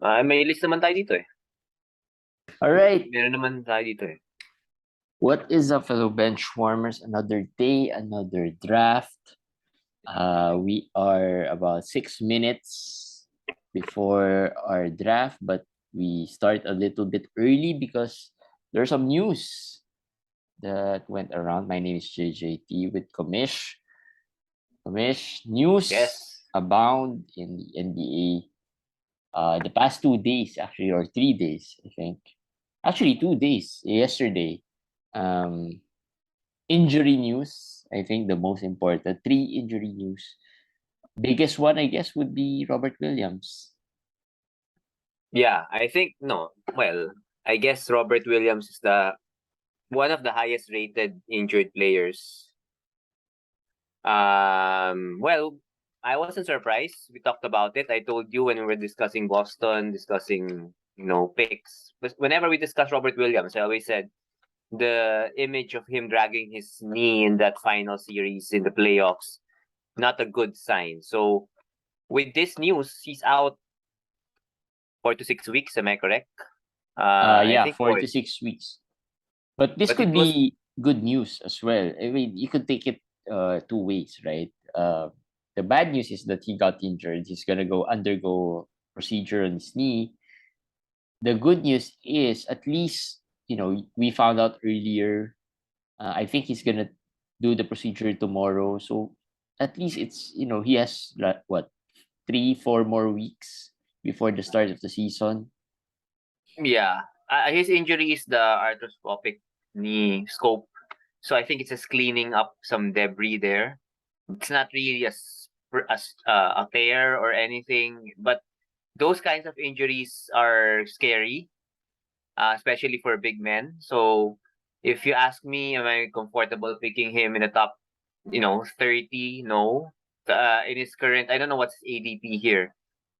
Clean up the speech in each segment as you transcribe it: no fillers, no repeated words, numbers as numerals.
May list naman tayo dito eh. All right. Meron naman tayo dito eh. What is up, fellow benchwarmers? Another day, another draft. We are about 6 minutes before our draft, but we start a little bit early because there's some news that went around. My name is JJT with Commish. Commish, news Yes. abound in the NBA. The past 2 days, actually, or 3 days, I think. Actually, 2 days. Yesterday, um, injury news. I think the most important three injury news. Biggest one, I guess, would be Robert Williams. Yeah, I think no. Well, I guess Robert Williams is the one of the highest rated injured players. Well, I wasn't surprised. We talked about it. I told you when we were discussing Boston, discussing picks. But whenever we discuss Robert Williams, I always said the image of him dragging his knee in that final series in the playoffs, not a good sign. So with this news, he's out 4 to 6 weeks. Am I correct? I Yeah, think four four. to six weeks. But this But could it was be good news as well. I mean, you could take it two ways, right? The bad news is that he got injured. He's gonna go undergo procedure on his knee. The good news is at least we found out earlier. I think he's gonna do the procedure tomorrow. So at least it's he has what 3-4 more weeks before the start of the season. yeah. His injury is the arthroscopic knee scope. So I think it's just cleaning up some debris there. It's not really a tear or anything, but those kinds of injuries are scary, especially for big men. So if you ask me, am I comfortable picking him in the top, 30? No. In his current, I don't know what's his ADP here.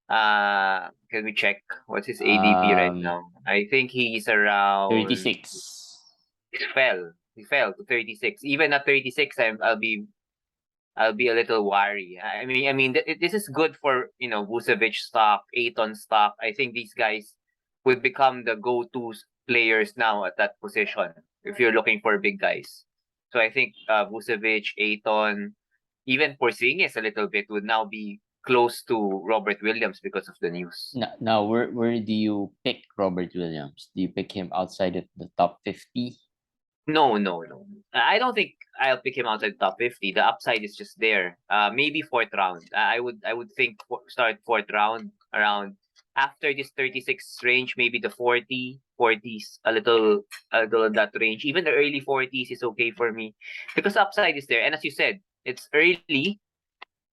Can we check what's his ADP right Um, now? I think he's around. 36. He fell. He fell to 36. Even at 36, I'll be a little wary. I mean, this is good for Vucevic stock, Aiton stock. I think these guys will become the go-to players now at that position if you're looking for big guys. So I think Vucevic, Aiton, even Porzingis a little bit would now be close to Robert Williams because of the news. Now, where do you pick Robert Williams? Do you pick him outside of the top 50? No, no, no. I don't think I'll pick him outside top 50. The upside is just there. Maybe fourth round. I would think start fourth round around after this 36 range, maybe the 40s, a little in that range. Even the early 40s is okay for me because upside is there. And as you said, it's early,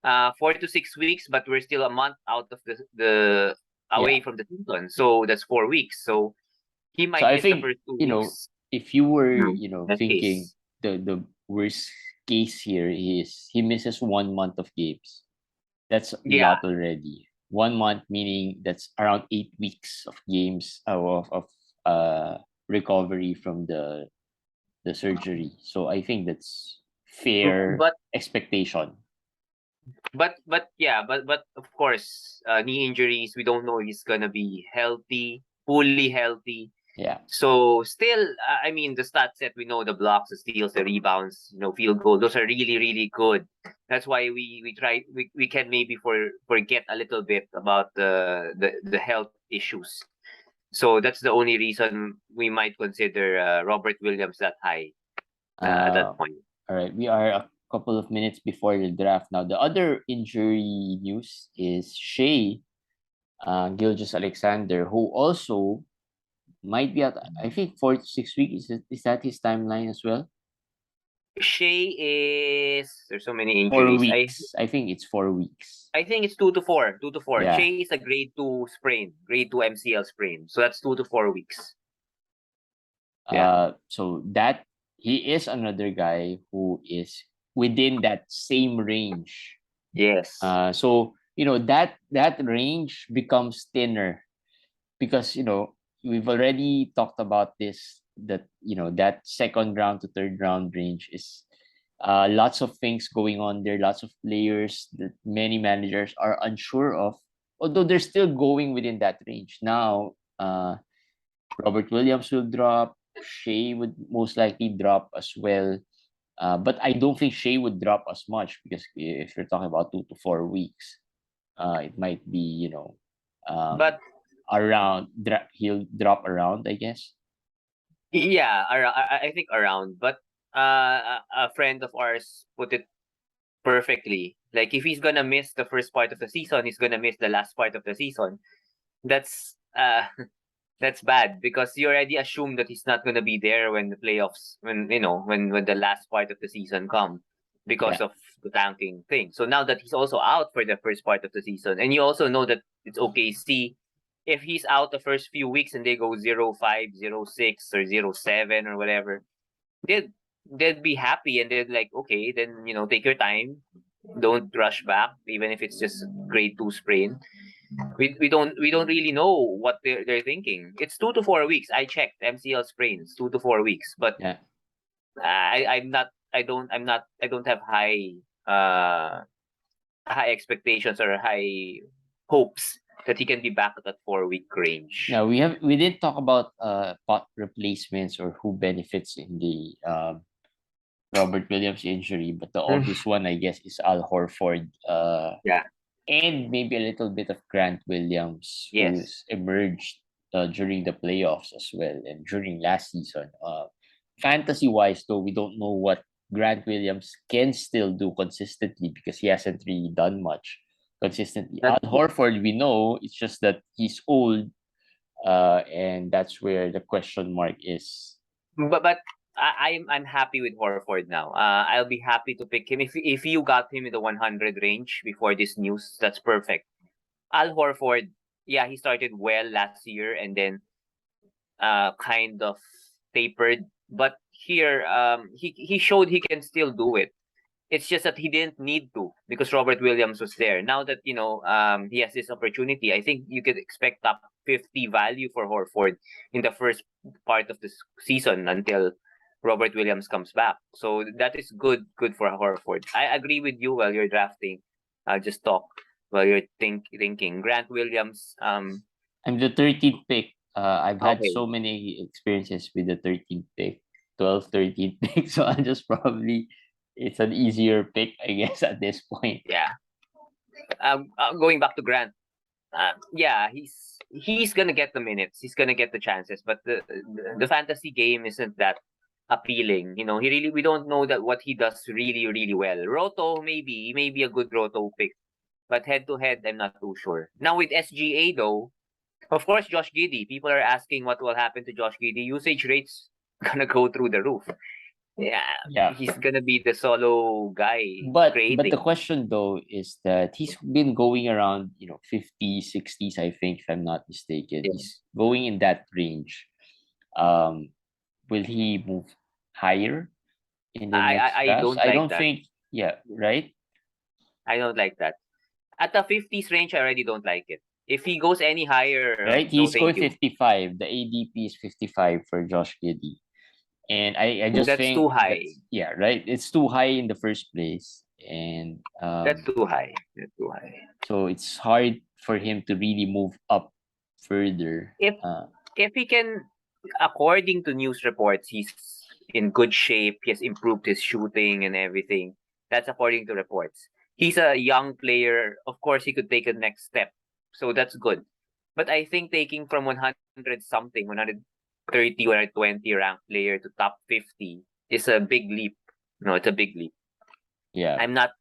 4 to 6 weeks, but we're still a month out of the Yeah. away from the season. So that's 4 weeks. So he So might I miss the think, first 2 weeks. if you were, Best thinking case. the worst case here is he misses 1 month of games. That's a Yeah, lot already. 1 month meaning that's around 8 weeks of games of recovery from the surgery. So I think that's fair but expectation. but of course, knee injuries. We don't know if he's gonna be healthy, fully healthy. Yeah. So still, I mean, the stats that we know, the blocks, the steals, the rebounds, field goal, those are really really good. That's why we can maybe forget a little bit about the health issues. So that's the only reason we might consider Robert Williams that high at that Uh, point. all right. We are a couple of minutes before the draft now. The other injury news is Gilgeous Alexander, who also might be out. I think 4 to 6 weeks. Is that his timeline as well? Shea there's so many Four injuries. I weeks. I think it's 4 weeks. I think it's 2 to 4. 2 to 4. Yeah. Shea is a grade 2 sprain, grade 2 MCL sprain. So that's 2 to 4 weeks. Yeah. So that he is another guy who is within that same range. Yes. So that range becomes thinner because we've already talked about this, that that second round to third round range is lots of things going on there, lots of players that many managers are unsure of. although they're still going within that range. Now, Robert Williams will drop. Shea would most likely drop as well. But I don't think Shea would drop as much because if you're talking about 2 to 4 weeks, it might be, But around, he'll drop around, I guess. yeah, I think around. But a friend of ours put it perfectly. Like if he's gonna miss the first part of the season, he's gonna miss the last part of the season. That's that's bad because you already assume that he's not gonna be there when the playoffs, when when the last part of the season come because Yeah. of the tanking thing. So now that he's also out for the first part of the season, and you also know that it's OKC, if he's out the first few weeks and they go 0-5, 0-6, or 0-7 or whatever, they'd they'd be happy and they'd like, okay, then take your time, don't rush back, even if it's just grade 2 sprain. We don't really know what they're thinking. It's 2 to 4 weeks. I checked MCL sprains 2 to 4 weeks, but Yeah. I don't have high expectations or high hopes that he can be back at that 4 week range. Now we didn't talk about pot replacements or who benefits in the Robert Williams injury, but the obvious one, I guess, is Al Horford. Yeah. And maybe a little bit of Grant Williams, Yes. who's emerged during the playoffs as well and during last season. Fantasy wise, though, we don't know what Grant Williams can still do consistently because he hasn't really done much consistently. That, Al Horford, we know, it's just that he's old, and that's where the question mark is. but I'm happy with Horford now. I'll be happy to pick him if you got him in the 100 range before this news. That's perfect. Al Horford, yeah, he started well last year and then kind of tapered, but here he showed he can still do it. It's just that he didn't need to because Robert Williams was there. Now that he has this opportunity, I think you could expect top 50 value for Horford in the first part of this season until Robert Williams comes back. So that is good for Horford. I agree with you while you're drafting. I'll just talk while you're thinking. Grant Williams, I'm the 13th pick. I've had okay. so many experiences with the 13th pick, 12th, 13th pick. So I'll just probably, it's an easier pick, I guess, at this point. Yeah. Going back to Grant, yeah, he's gonna get the minutes, he's gonna get the chances, but the fantasy game isn't that appealing. We don't know that what he does really, really well. Roto, maybe he may be a good Roto pick, but head to head, I'm not too sure. Now with SGA though, of course, Josh Giddey. People are asking what will happen to Josh Giddey. Usage rates gonna go through the roof. Yeah. He's gonna be the solo guy But creating. the question though is that he's been going around 50s, 60s, I think, if I'm not mistaken. Yeah. He's going in that range. Will he move higher in the next I drafts? don't I like don't that. think. Yeah, right. I don't like that. At the 50s range, I already don't like it. If he goes any higher, Right, no, he's going thank you. 55. The ADP is 55 for Josh Giddey. And I just That's think too high. yeah, right. It's too high in the first place. And That's too high. That's too high. so it's hard for him to really move up further. If he can, according to news reports, he's in good shape. He has improved his shooting and everything. That's according to reports. He's a young player. Of course, he could take a next step. So that's good. But I think taking from 100 something, 130, 120 ranked player to top 50 is a big leap. No, it's a big leap. Yeah. I'm not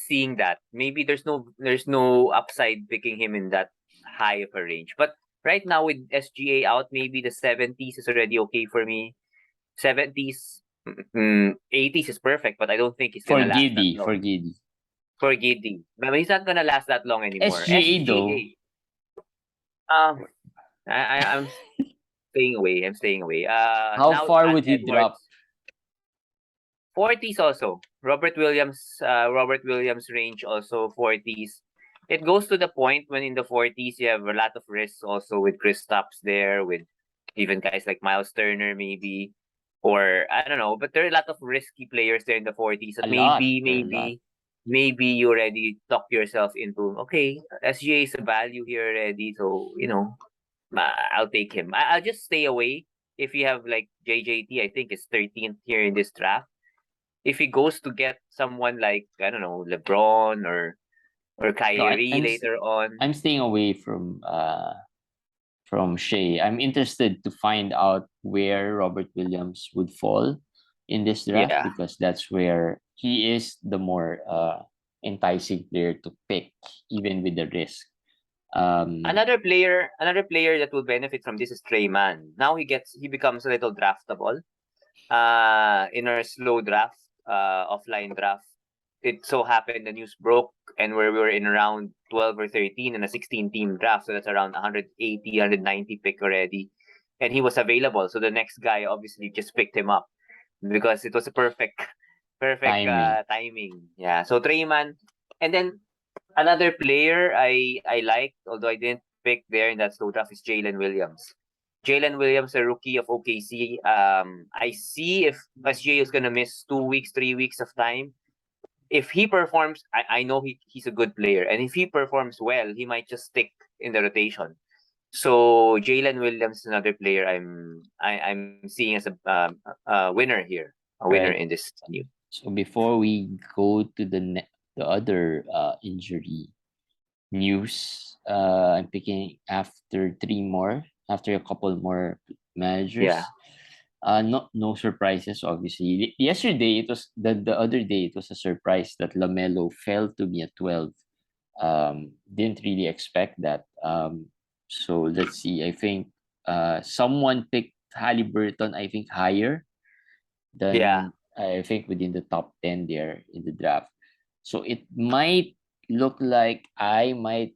seeing that. Maybe there's no upside picking him in that high of a range. But right now with SGA out, maybe the 70s is already okay for me. 70s, 80s is perfect, but I don't think he's For gonna last that Giddey, long. for Giddey. For Giddey, but he's not gonna last that long anymore. SGA though. I'm staying away. I'm staying away. How now far would he Edwards, drop? 40s also. Robert Williams range also 40s. It goes to the point when in the 40s you have a lot of risks also with Kristaps there, with even guys like Miles Turner maybe, or I don't know, but there are a lot of risky players there in the 40s that maybe maybe you already talk yourself into, okay, SGA is a value here already, so I'll take him. I'll just stay away. If you have like JJT, I think it's 13th here in this draft. If he goes to get someone like, I don't know, LeBron or No, Kyrie later on, I'm staying away from Shea. I'm interested to find out where Robert Williams would fall in this draft, yeah. because that's where he is the more enticing player to pick, even with the risk. Another player that will benefit from this is Trey Mann. Now he becomes a little draftable. In our slow draft, offline draft, it so happened the news broke and where we were in around 12 or 13 in a 16 team draft, so that's around 180, 190 pick already, and he was available. So the next guy obviously just picked him up because it was a perfect Timing. timing. Yeah. So Trey Mann, and then another player I like, although I didn't pick there in that slow draft, is Jalen Williams. Jalen Williams, a rookie of OKC. I see if SGA is gonna miss 2 weeks, 3 weeks of time. If he performs, I know he's a good player, and if he performs well, he might just stick in the rotation. So Jalen Williams is another player I'm seeing as a winner here, a winner Right. in this new. So before we go to the other injury news, I'm picking after a couple more managers. Yeah, No surprises, obviously. Yesterday, it was the other day, it was a surprise that Lamelo fell to me at 12. Didn't really expect that. So let's see. I think someone picked Halliburton, I think, higher yeah, than, I think, within the top 10 there in the draft. So it might look like I might,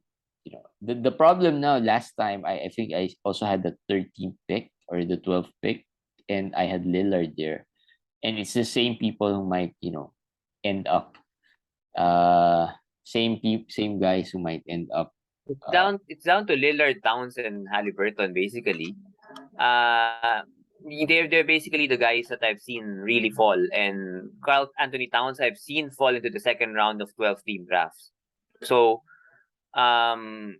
the problem now, last time, I think I also had the 13th pick or the 12th pick, and I had Lillard there. And it's the same people who might, end up, same guys who might end up. it's down to Lillard, Towns, and Halliburton basically. Uh, they're basically the guys that I've seen really fall, and Carl Anthony Towns I've seen fall into the second round of 12 team drafts. So um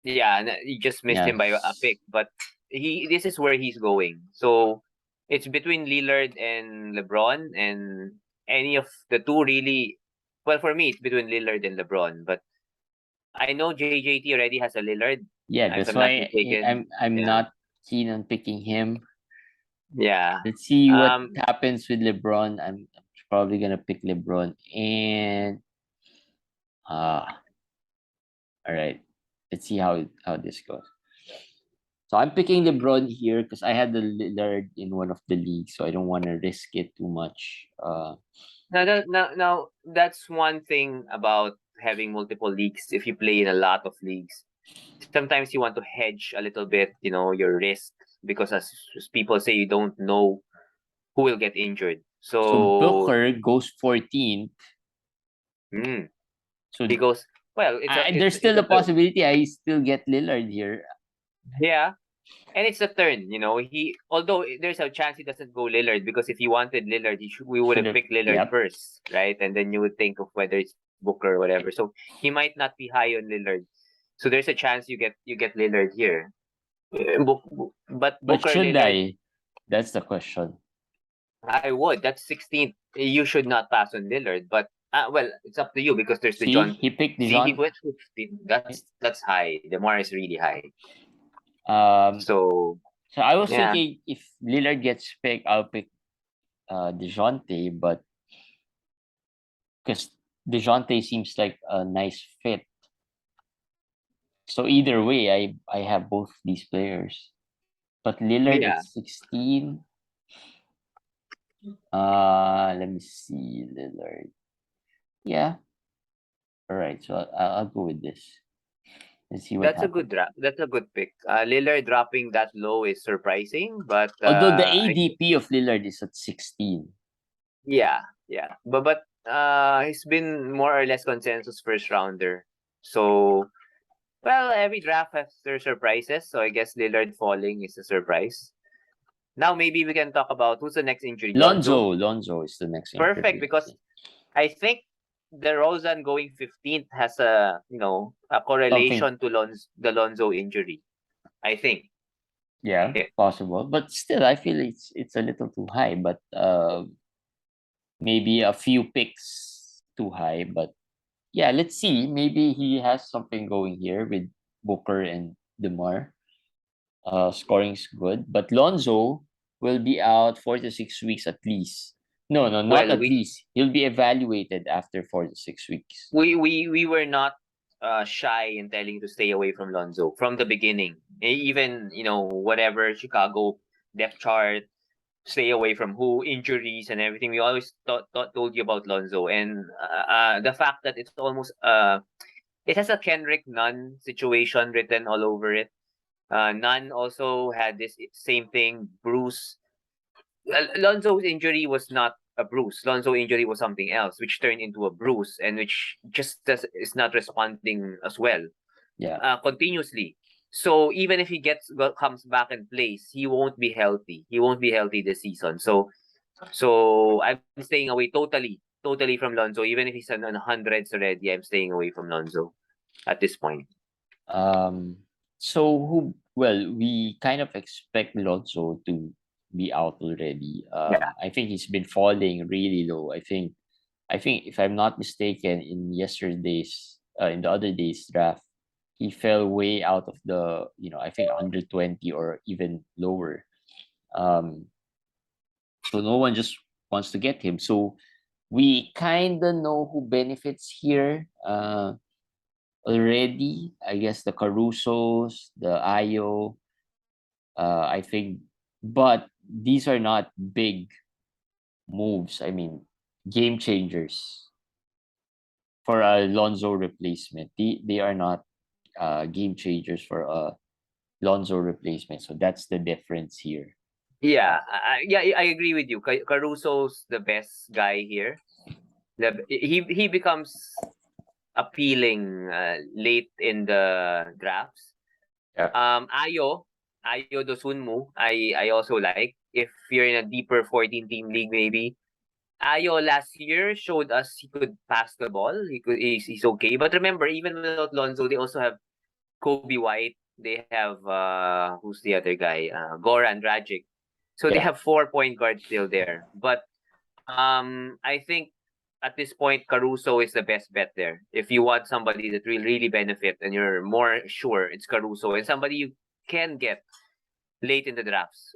yeah, and you just missed him by a Yes. pick, but this is where he's going. So it's between Lillard and LeBron, and any of the two really. Well, for me, it's between Lillard and LeBron, but I know JJT already has a Lillard, Yeah, if that's I'm not why mistaken. I'm Yeah, not keen on picking him. yeah. Let's see what Um, happens with LeBron. I'm probably gonna pick LeBron. And ah, all right. Let's see how this goes. So I'm picking LeBron here because I had the Lillard in one of the leagues, so I don't want to risk it too much. now, that's one thing about having multiple leagues. If you play in a lot of leagues, sometimes you want to hedge a little bit, your risk, because as people say, you don't know who will get injured. So So, Booker goes 14th. mm, So he goes, well, there's still a possibility I still get Lillard here. yeah, and it's a turn. Although there's a chance he doesn't go Lillard, because if he wanted Lillard, we would Should have have, picked Lillard yep. first, right? And then you would think of whether it's Booker or whatever. So he might not be high on Lillard. So there's a chance you get Lillard here. But But Booker should Lillard, I? That's the question. I would. That's 16th. You should not pass on Lillard, but well, it's up to you because there's the See, John. he picked See, he Dijon. went 15. That's high. The Mar is really high. Um, So so I was yeah, thinking if Lillard gets picked, I'll pick DeJounte, but because DeJounte seems like a nice fit. So either way, I have both these players. But Lillard at yeah. 16. Let me see Lillard. Yeah. All right. So I'll go with this. Let's see what That's a good happens. draft. That's a good pick. Lillard dropping that low is surprising, but Although the ADP of Lillard is at 16. yeah, yeah. But he's been more or less consensus first rounder. So well, every draft has their surprises. So I guess Lillard falling is a surprise. Now maybe we can talk about who's the next injury, Lonzo. Lonzo is the next Perfect, injury. because I think DeRozan going 15th has a Something, correlation to the Lonzo injury. I think. yeah, Yeah. possible. But still, I feel it's a little too high. But maybe a few picks too high. But yeah, let's see. Maybe he has something going here with Booker and DeMar. Scoring's good, but Lonzo will be out 4 to 6 weeks at least. No, no, not Well, at least. He'll be evaluated after 4 to 6 weeks. we were not shy in telling you to stay away from Lonzo from the beginning. Even whatever Chicago depth chart, stay away from who, injuries and everything. We always told you about Lonzo, and the fact that it's almost it has a Kendrick Nunn situation written all over it. Nunn also had this same thing. Bruce Lonzo's injury was not a bruise. Lonzo's injury was something else, which turned into a bruise, and which is not responding as well. Yeah. Continuously. So even if he comes back and plays, he won't be healthy. He won't be healthy this season. So I'm staying away totally from Lonzo. Even if he's on hundreds already, I'm staying away from Lonzo at this point. So who? Well, we kind of expect Lonzo to be out already. Yeah. I think he's been falling really low. I think if I'm not mistaken, in in the other day's draft, he fell way out of the, I think 120 or even lower. So no one just wants to get him. So we kind of know who benefits here already. I guess the Carusos, the Ayo, I think, but these are not big moves. I mean, game changers for a Lonzo replacement. They are not game changers for a Lonzo replacement. So that's the difference here. Yeah, I agree with you. Caruso's the best guy here. He becomes appealing late in the drafts. Yeah. Ayo Dosunmu, I also like. If you're in a deeper 14-team league, maybe. Ayo last year showed us he could pass the ball. He's okay. But remember, even without Lonzo, they also have Kobe White. They have who's the other guy? Goran Dragic. So they Yeah. have 4 point guards still there. But I think at this point Caruso is the best bet there. If you want somebody that will really benefit and you're more sure it's Caruso and somebody you can get late in the drafts.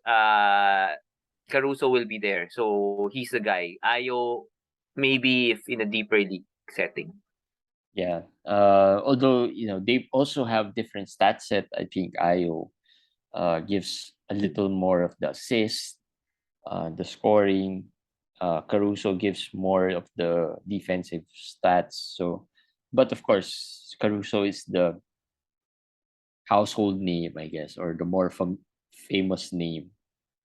Caruso will be there. So he's the guy. Ayo maybe if in a deeper league setting. Yeah. Although, they also have different stat set. I think Ayo gives a little more of the assist, the scoring. Caruso gives more of the defensive stats. So, but of course, Caruso is the household name, I guess, or the more famous name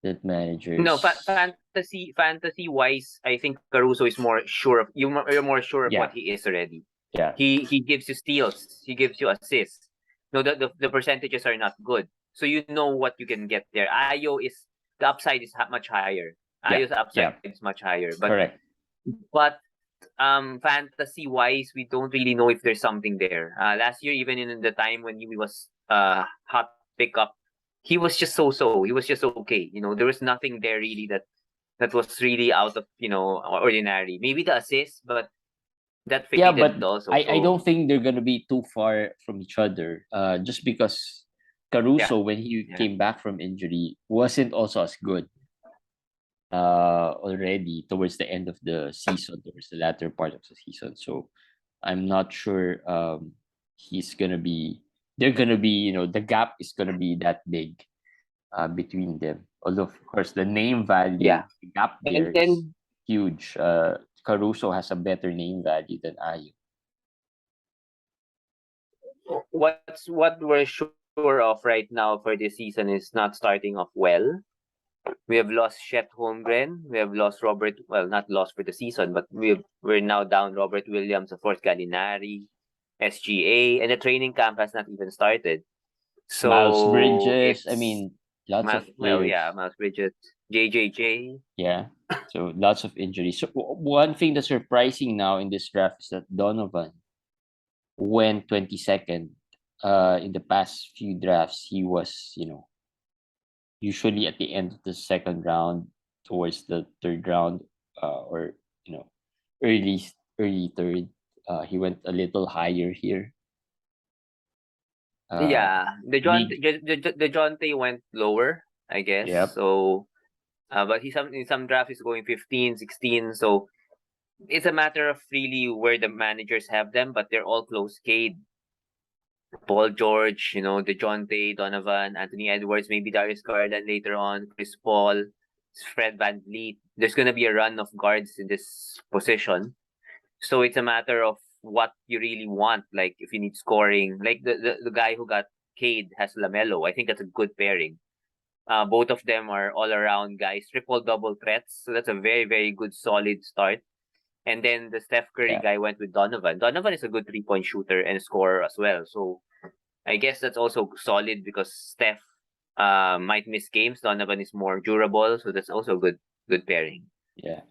that No, managers. fantasy wise, I think Caruso is more sure of you're more sure of Yeah. what he is already. Yeah. He gives you steals, he gives you assists. No, the percentages are not good. So you know what you can get there. Ayo is the upside is much higher. Yeah. Ayo's upside is much higher. Correct. But fantasy wise, we don't really know if there's something there. Last year, even in the time when he was hot pickup, he was just so. He was just okay. There was nothing there really that was really out of ordinary. Maybe the assist, but that Yeah, faded but also. I don't think they're gonna be too far from each other. Just because Caruso, when he came back from injury, wasn't also as good. Already towards the end of the season, towards the latter part of the season. So I'm not sure he's gonna be. They're gonna be. The gap is gonna be that big between them. Although of course the name value, the gap there is and huge. Caruso has a better name value than Ayu. what we're sure of right now for this season is not starting off well. We have lost Chet Holmgren. We have lost Robert. Well, not lost for the season, but we're now down Robert Williams, of course, Gallinari, SGA, and the training camp has not even started. Miles So Bridges. I it's mean, lots of players. Miles Bridges. JJJ. Yeah. So lots of injuries. So one thing that's surprising now in this draft is that Donovan went 22nd. In the past few drafts, he was, usually at the end of the second round, towards the third round, or you know, early early third. He went a little higher here. Uh, Yeah, big. the Jonte went lower, I guess. Yep. So, but in some drafts he's going 15, 16. So it's a matter of really where the managers have them, but they're all close. Cade, Paul George, DeJounte, Donovan, Anthony Edwards, maybe Darius Garland later on, Chris Paul, Fred VanVleet. There's gonna be a run of guards in this position. So it's a matter of what you really want. Like if you need scoring, like the guy who got Cade has LaMelo. I think that's a good pairing. Both of them are all around guys, triple double threats. So that's a very, very good solid start. And then the Steph Curry Yeah. guy went with Donovan. Donovan is a good 3-point shooter and scorer as well. So I guess that's also solid because Steph might miss games. Donovan is more durable, so that's also a good pairing. Yeah.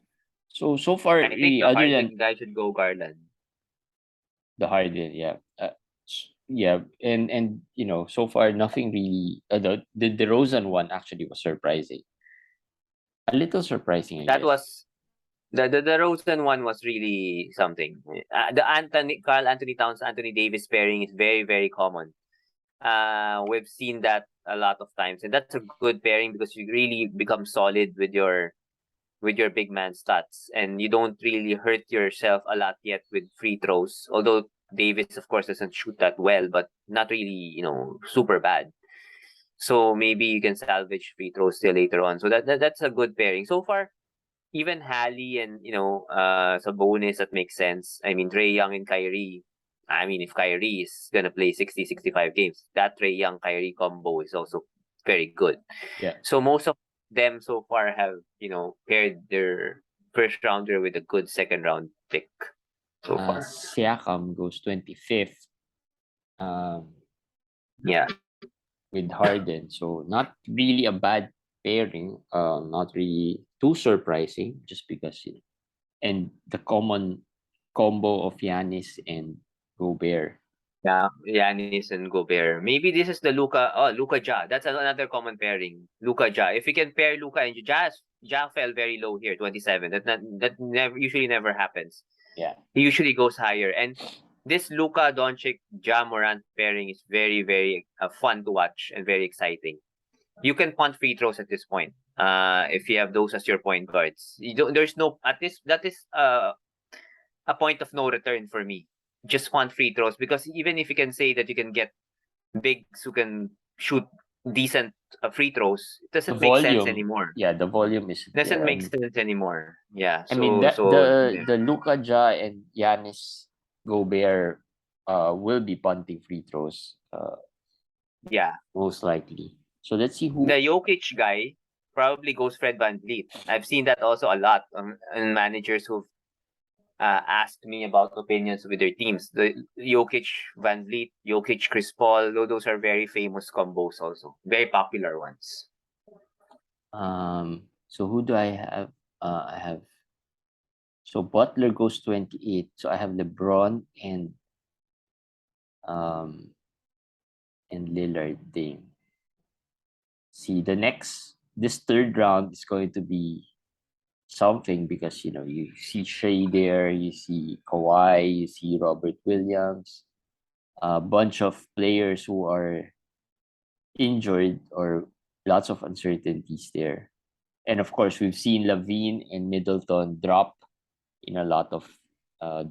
So far, I think really, the other than Harden guy should go Garland. the Harden, yeah. Yeah, and so far nothing really. The Rosen one actually was surprising, a little surprising, I That guess. was the Rosen one was really something. The Carl Anthony Towns Anthony Davis pairing is very very common. We've seen that a lot of times, and that's a good pairing because you really become solid with your big man stats, and you don't really hurt yourself a lot yet with free throws. Although Davis, of course, doesn't shoot that well, but not really, super bad. So maybe you can salvage free throws still later on. So that's a good pairing so far. Even Halley and Sabonis, that makes sense. I mean, Trae Young and Kyrie. I mean, if Kyrie is gonna play 60, 65 games, that Trae Young Kyrie combo is also very good. Yeah. So most of them so far have paired their first rounder with a good second round pick so far. Siakam goes 25th. Yeah, With Harden, so not really a bad pairing. Not really too surprising, just because and the common combo of Giannis and Gobert. yeah, Giannis and Gobert. Maybe this is the Luka Ja. That's another common pairing. Luka Ja. If you can pair Luka and Ja fell very low here, 27. That never usually never happens. Yeah. He usually goes higher. And this Luka Doncic Ja Morant pairing is very very fun to watch and very exciting. You can punt free throws at this point. If you have those as your point guards, you don't. There's no at this. That is a point of no return for me. Just punt free throws because even if you can say that you can get bigs who can shoot decent free throws, it The doesn't make sense volume, anymore. yeah, the volume isn't Doesn't there. make sense anymore. Yeah. I mean, the Luka Ja and Giannis Gobert will be punting free throws, yeah. most likely. So let's see The who. Jokic guy probably goes Fred VanVleet. I've seen that also a lot on managers who've asked me about opinions with their teams. The Jokic, VanVleet, Jokic, Chris Paul, those are very famous combos also. Very popular ones. So who do I have? I have, so Butler goes 28. So I have LeBron um and Lillard Dame. See, this third round is going to be something, because you see Shea there, you see Kawhi, you see Robert Williams, a bunch of players who are injured, or lots of uncertainties there. And of course, we've seen Lavine and Middleton drop in a lot of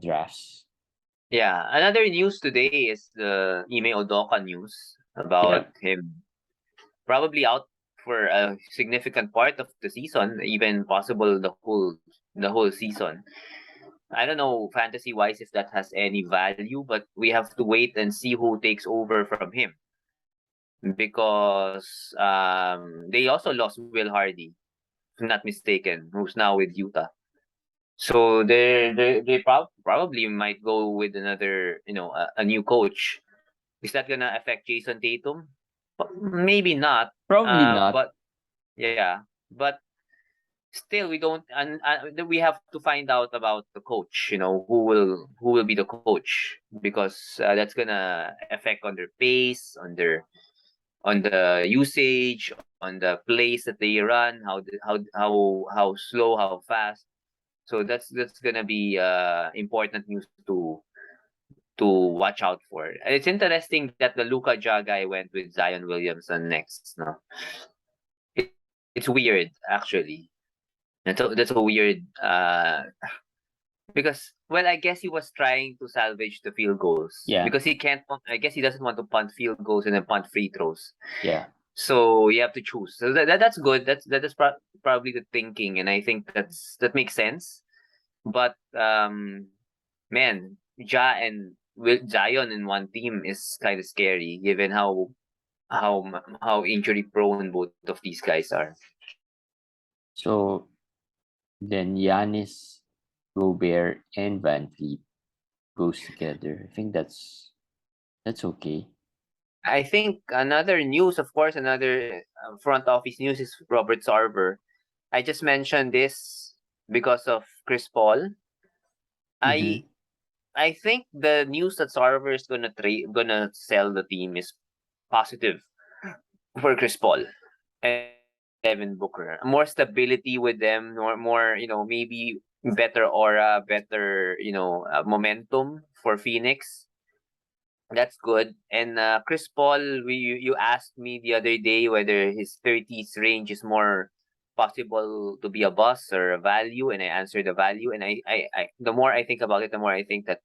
drafts. Yeah. Another news today is the Ime Udoka news about Yeah. him probably out for a significant part of the season, even possible the whole season. I don't know fantasy wise if that has any value, but we have to wait and see who takes over from him because they also lost Will Hardy, if I'm not mistaken, who's now with Utah. So they probably might go with another, a new coach. Is that gonna affect Jason Tatum? Maybe not. Probably not. But yeah, but still we don't, and we have to find out about the coach. Who will be the coach, because that's gonna affect on their pace, on the usage, on the plays that they run, how slow, how fast. So that's gonna be important news to watch out for. It's interesting that the Luka Ja guy went with Zion Williamson next. No, it's weird actually. That's a weird because, well, I guess he was trying to salvage the field goals Yeah, because he can't. I guess he doesn't want to punt field goals and then punt free throws. yeah. So you have to choose. So that's good. That is probably the thinking, and I think that makes sense. But man, Ja and Zion in one team is kind of scary, given how injury prone both of these guys are. So then Giannis, Gobert, and Van Fleet goes together. I think that's okay. I think another news, of course, another front office news is Robert Sarver. I just mentioned this because of Chris Paul. I Mm-hmm. I think the news that Sarver is gonna sell the team is positive for Chris Paul and Devin Booker. More stability with them, more maybe better aura, better momentum for Phoenix. That's good. And Chris Paul, you asked me the other day whether his 30s range is more possible to be a bust or a value, and I answered the value. And I the more I think about it, the more I think that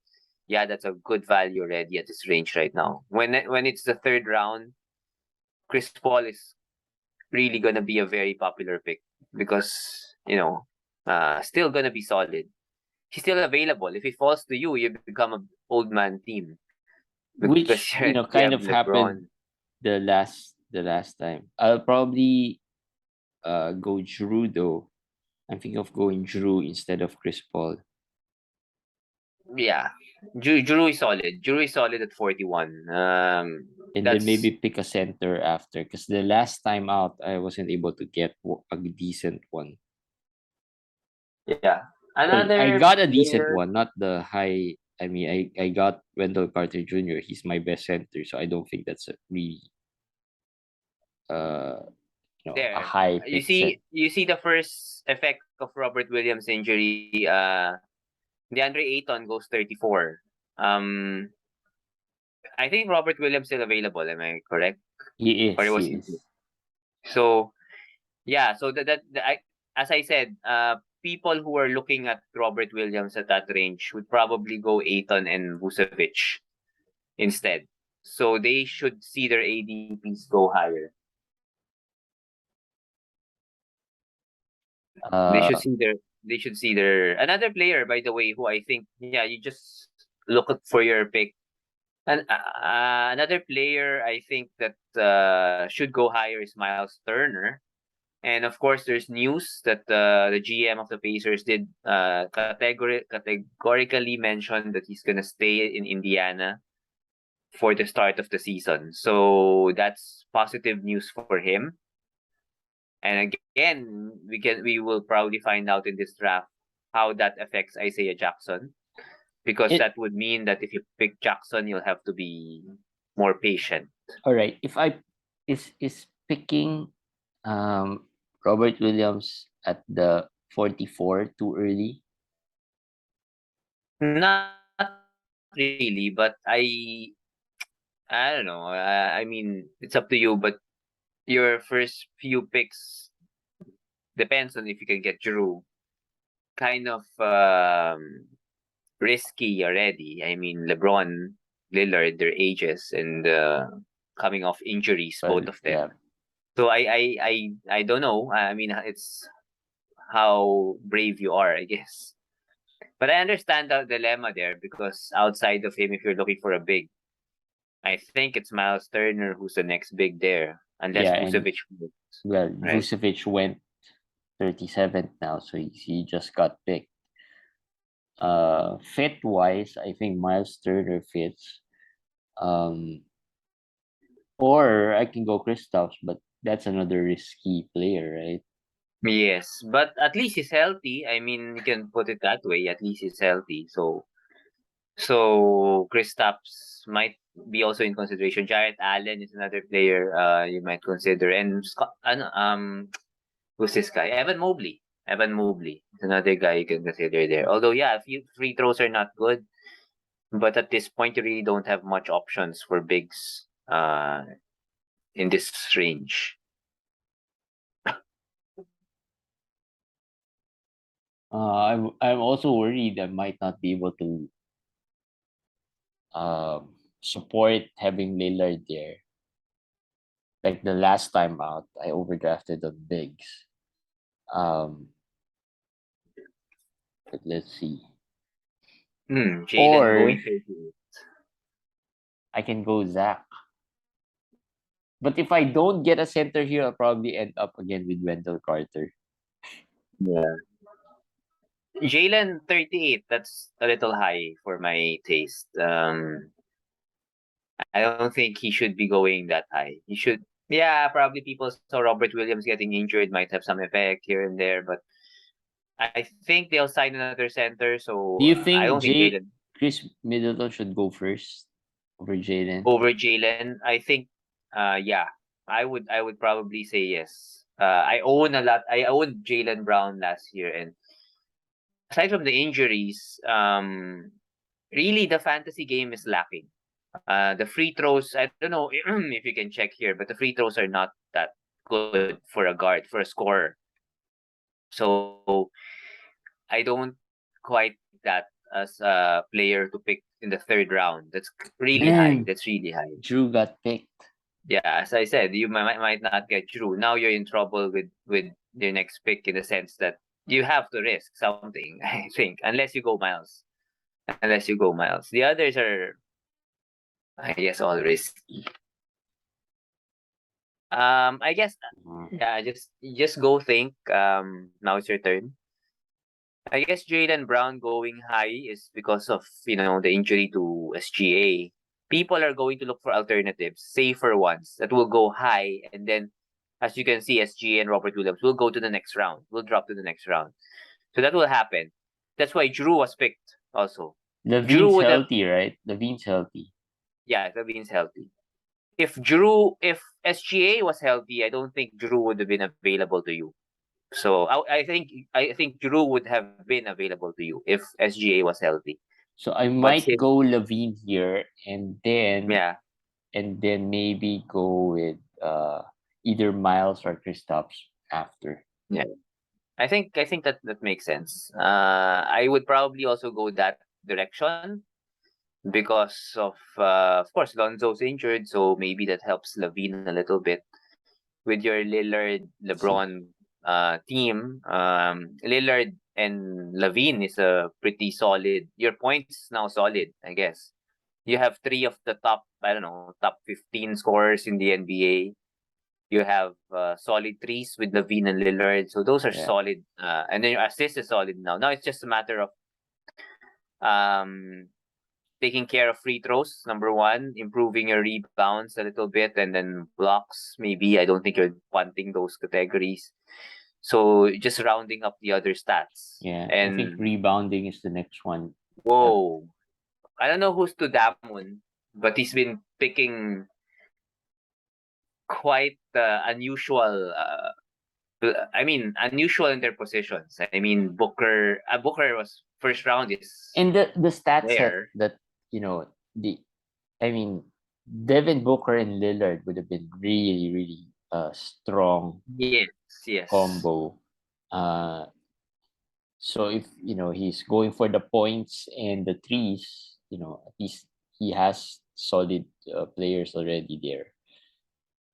yeah, that's a good value already at this range right now. When it's the third round, Chris Paul is really gonna be a very popular pick because still gonna be solid. He's still available. If he falls to you, you become a old man team because Which you have kind of LeBron. happened the last time. I'll probably go Drew though. I'm thinking of going Drew instead of Chris Paul. Yeah, Drew is solid. Drew is solid at 41. And then That's maybe pick a center after, because the last time out I wasn't able to get a decent one. yeah. Well, I Another got a decent player one, not the high. I mean, I got Wendell Carter Jr. He's my best center, so I don't think that's a really uh a there. high You pick set. see, you see the first effect of Robert Williams' injury. DeAndre Ayton goes 34. Um, I think Robert Williams still available. Am I correct? He Or is, it was he injured? is. So yeah, so as I said, people who are looking at Robert Williams at that range would probably go Ayton and Vucevic instead. So they should see their ADPs go higher. They should Uh, see their they should see their another player, by the way, who I think, yeah, you just look at for your pick. And another player I think that should go higher is Miles Turner. And of course, there's news that the GM of the Pacers did categorically mention that he's gonna stay in Indiana for the start of the season. So that's positive news for him. And again, we will probably find out in this draft how that affects Isaiah Jackson, because it that would mean that if you pick Jackson, you'll have to be more patient. all right. If I is picking um Robert Williams at the 44 too early. Not really, but I don't know. I mean, it's up to you, but your first few picks depends on if you can get Drew. Kind of risky already. I mean, LeBron, Lillard, their ages and coming off injuries, Well, both of yeah. them. So I don't know. I mean, it's how brave you are, I guess. But I understand the dilemma there because outside of him, if you're looking for a big, I think it's Miles Turner who's the next big there, unless Yeah, and Vucevic moves, well, right? Vucevic went 37th now, so he just got picked. Fit wise, I think Miles Turner fits. Um, or I can go Kristaps, but that's another risky player, right? Yes, but at least he's healthy. I mean, you can put it that way. At least he's healthy. So Kristaps might be also in consideration. Jarrett Allen is another player you might consider. And who's this guy? Evan Mobley. Evan Mobley is another guy you can consider there. Although yeah, a few free throws are not good, but at this point you really don't have much options for bigs in this range. I'm also worried I might not be able to support having Lillard there. Like the last time out, I overdrafted on bigs. But let's see. Jalen going Or 38. I can go Zach. But if I don't get a center here, I'll probably end up again with Wendell Carter. Yeah. Jalen 38, that's a little high for my taste. I don't think he should be going that high. He should, yeah, probably people saw Robert Williams getting injured, might have some effect here and there, but I think they'll sign another center, Do so you I think don't think Jalen Chris Middleton should go first over Jalen? over Jalen. I think, yeah, I would probably say yes. I own a lot. I owned Jalen Brown last year, and aside from the injuries, really the fantasy game is lacking. The free throws, I don't know if you can check here, but the free throws are not that good for a guard, for a scorer. So I don't quite like that as a player to pick in the third round. That's really high. Man, That's really high. Drew got picked. Yeah, as I said, you might not get Drew. Now you're in trouble with your next pick in the sense that you have to risk something. I think unless you go Miles. Unless you go Miles. The others are, I guess, all risky. I guess yeah, just go think. Now it's your turn. I guess Jalen Brown going high is because of the injury to SGA. People are going to look for alternatives, safer ones that will go high, and then as you can see, SGA and Robert Williams will go to the next round. Will drop to the next round. So that will happen. That's why Drew was picked also. Drew Levine's would have, healthy, right? Levine's healthy. yeah, Levine's healthy. If SGA was healthy, I don't think Drew would have been available to you. So I think Drew would have been available to you if SGA was healthy. So I But might since go Levine here yeah, and then maybe go with either Miles or Kristaps after. yeah. I think that makes sense. I would probably also go that direction because of course Lonzo's injured, so maybe that helps Levine a little bit with your Lillard LeBron team. Lillard and Levine is a pretty solid. Your points now solid, I guess. You have three of the top, I don't know, top 15 scorers in the NBA. You have solid threes with Levine and Lillard. So those are Yeah. solid. And then your assist is solid now. Now it's just a matter of um, taking care of free throws, number one, improving your rebounds a little bit, and then blocks, maybe. I don't think you're wanting those categories. So just rounding up the other stats. Yeah, I think And rebounding is the next one. whoa, I don't know who's to Damon, but he's been picking quite unusual. I mean, unusual in their positions. I mean, Booker was first round is And the stat set there. that the I mean Devin Booker and Lillard would have been really really strong Yes, yes. combo. Uh, so if he's going for the points and the threes, at least he has solid players already there.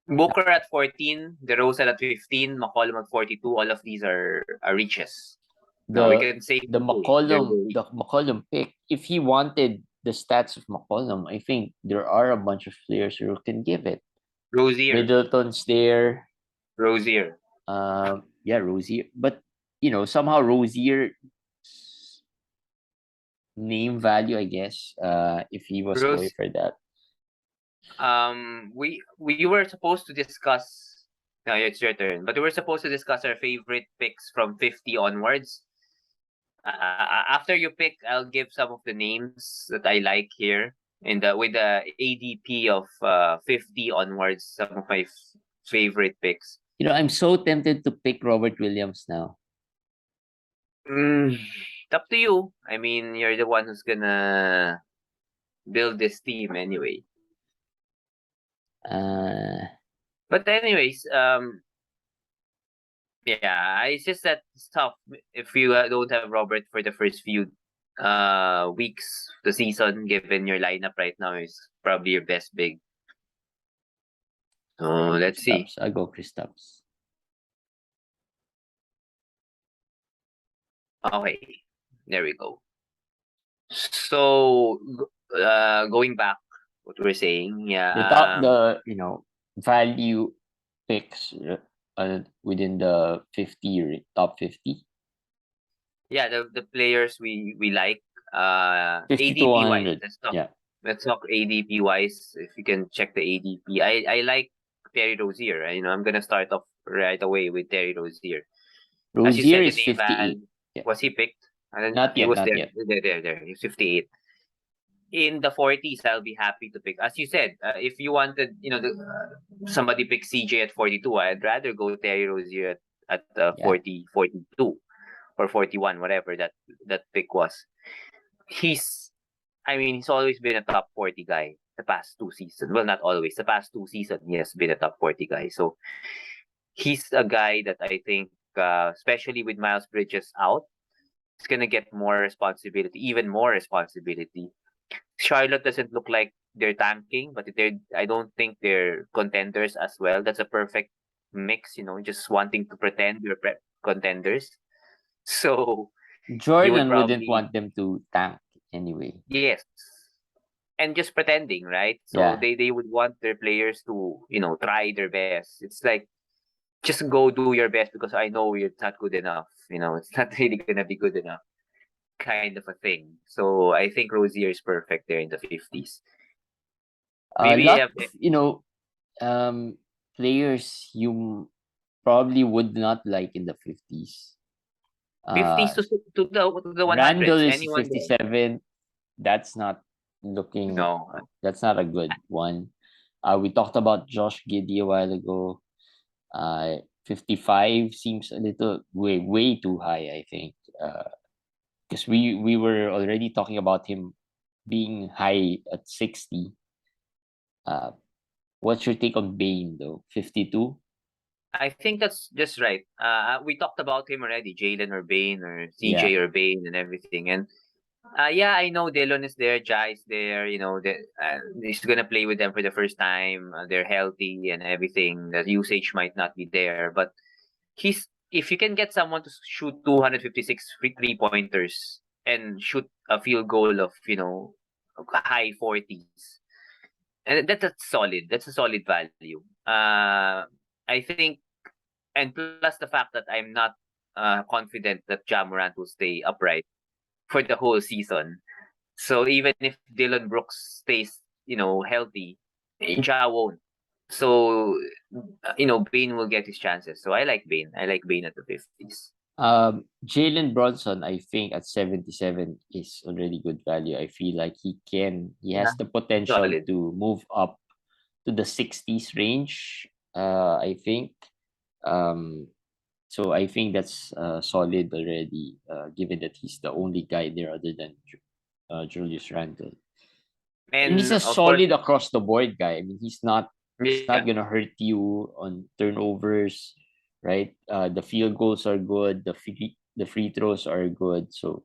Booker at 14, DeRozan at 15, McCollum at 42. All of these are reaches. Now we The can say the they're McCollum going. the McCollum pick, if he wanted the stats of McCollum, I think there are a bunch of players who can give it. Rozier. Middleton's there. Rozier. Yeah, Rozier. But somehow Rozier name value, I guess, if he was going Rose. for that. We were supposed to discuss Now it's your turn. But we're supposed to discuss our favorite picks from 50 onwards. After you pick, I'll give some of the names that I like here in the with the ADP of 50 onwards. Some of my favorite picks. I'm so tempted to pick Robert Williams now. It's up to you. I mean, you're the one who's gonna build this team anyway. But anyways, yeah, it's just that it's tough if you don't have Robert for the first few weeks of the season, given your lineup right now is probably your best big. So let's see. I'll go Kristaps. Okay, there we go. So going back, what we're saying, yeah. The value picks within the top 50. Yeah, the players we like. 50 to ADP wise, 100. let's talk ADP wise. If you can check the ADP, I like Terry Rozier. I'm gonna start off right away with Terry Rozier. As you Rozier said, is 58. Was he picked? Not he yet, was not there, yet. there. He's 58. In the 40s, I'll be happy to pick. As you said, if you wanted, somebody pick CJ at 42, I'd rather go Terry Rozier at 40, 42 or 41, whatever that pick was. He's always been a top 40 guy the past 2 seasons. Well, not always. The past 2 seasons, he has been a top 40 guy. So he's a guy that I think, especially with Miles Bridges out, he's gonna get more responsibility, even more responsibility. Charlotte doesn't look like they're tanking, but I don't think they're contenders as well. That's a perfect mix, just wanting to pretend you're contenders. So Jordan wouldn't want them to tank anyway. Yes. And just pretending, right? So they would want their players to, try their best. It's like, just go do your best because I know it's not good enough. It's not really gonna be good enough, kind of a thing. So I think Rozier is perfect there in the 50s. Maybe players you probably would not like in the 50s. 50s to the 100s. Randall is 57. That's not looking. No, that's not a good one. We talked about Josh Giddey a while ago. 55 seems a little way too high, I think. Because we were already talking about him being high at 60. What's your take on Bane though? 52? I think that's just right. We talked about him already, Jalen or Bane or CJ or Bane and everything. And I know Dillon is there, Jai is there. He's gonna play with them for the first time. They're healthy and everything. The usage might not be there, but if you can get someone to shoot 256 free pointers and shoot a field goal of high 40s, and that's solid. That's a solid value. I think, and plus the fact that I'm not confident that Ja Morant will stay upright for the whole season. So even if Dylan Brooks stays, healthy, Ja won't. So, Bane will get his chances. So I like Bane. I like Bane at the 50s. Jalen Bronson, I think at 77 is already good value. I feel like he has the potential Solid. to move up to the 60s range. I think. So I think that's solid already, given that he's the only guy there other than Julius Randle. And he's a solid across the board guy. I mean, he's not gonna hurt you on turnovers, right? The field goals are good. The free throws are good. So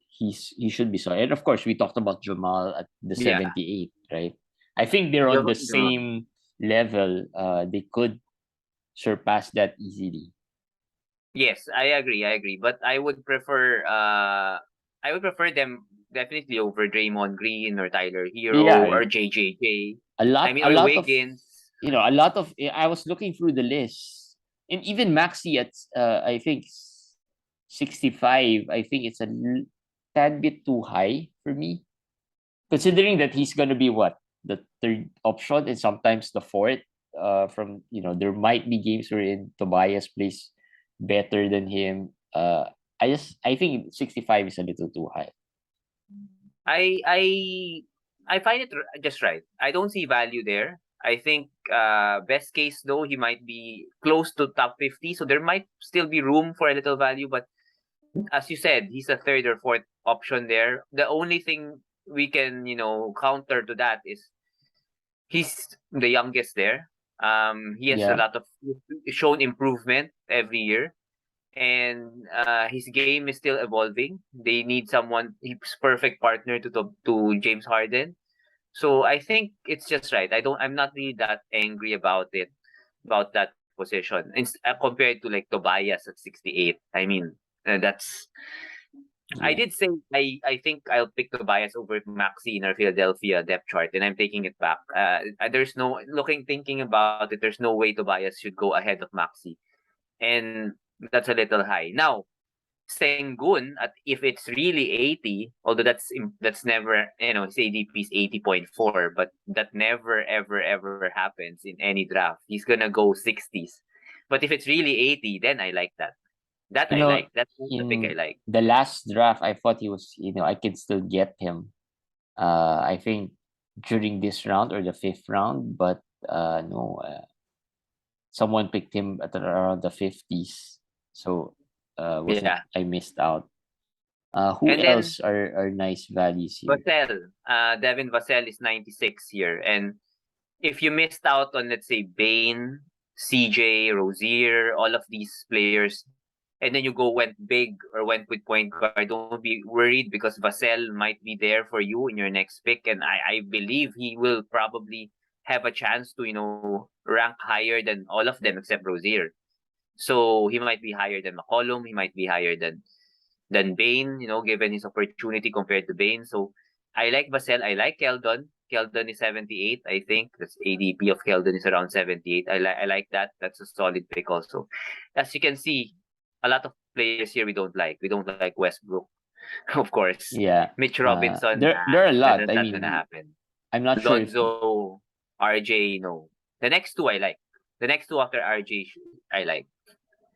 he should be solid. And of course, we talked about Jamal at the 78, right? I think they're on the same level. They could surpass that easily. Yes, I agree. But I would prefer them definitely over Draymond Green or Tyler Hero or JJJ. A lot Wiggins. A lot of I was looking through the list, and even Maxi at I think 65. I think it's a tad bit too high for me, considering that he's gonna be the third option and sometimes the fourth. from there might be games wherein Tobias plays better than him. I think 65 is a little too high. I I I find it just right. I don't see value there. I think best case though he might be close to top 50, so there might still be room for a little value. But as you said, he's a third or fourth option there. The only thing we can counter to that is he's the youngest there. He has a Yeah. lot of shown improvement every year, and his game is still evolving. They need someone. He's perfect partner to James Harden. So I think it's just right. I'm not really that angry about it, about that position. Compared to like Tobias at 68. I mean, that's. I Yeah. did say I think I'll pick Tobias over Maxi in our Philadelphia depth chart, and I'm taking it back. There's no thinking about it. There's no way Tobias should go ahead of Maxi, and that's a little high. Now, Sengun, if it's really 80, although that's never, his ADP is 80.4, but that never ever happens in any draft. He's gonna go 60s. But if it's really 80, then I like that. That You I know, like. That's the pick I in like. the last draft, I thought he was, I could still get him. I think during this round or the fifth round, but no, someone picked him at around the 50s. So wasn't Yeah. I missed out. Who And then else are nice values here? Vassell, Devin Vassell is 96 here. And if you missed out on, let's say, Bane, CJ, Rozier, all of these players, and then you went big or went with point guard, don't be worried because Vassell might be there for you in your next pick. And I believe he will probably have a chance to, rank higher than all of them except Rozier. So he might be higher than McCollum. He might be higher than Bane, given his opportunity compared to Bane. So I like Vassell. I like Keldon. Keldon is 78, I think. That's ADP of Keldon is around 78. I like that. That's a solid pick also. As you can see, a lot of players here we don't like. We don't like Westbrook, of course. Yeah. Mitch Robinson, There are a lot. that's I not gonna mean, happen. I'm not sure if Lonzo, RJ, no. The next two I like. The next two after RJ, I like.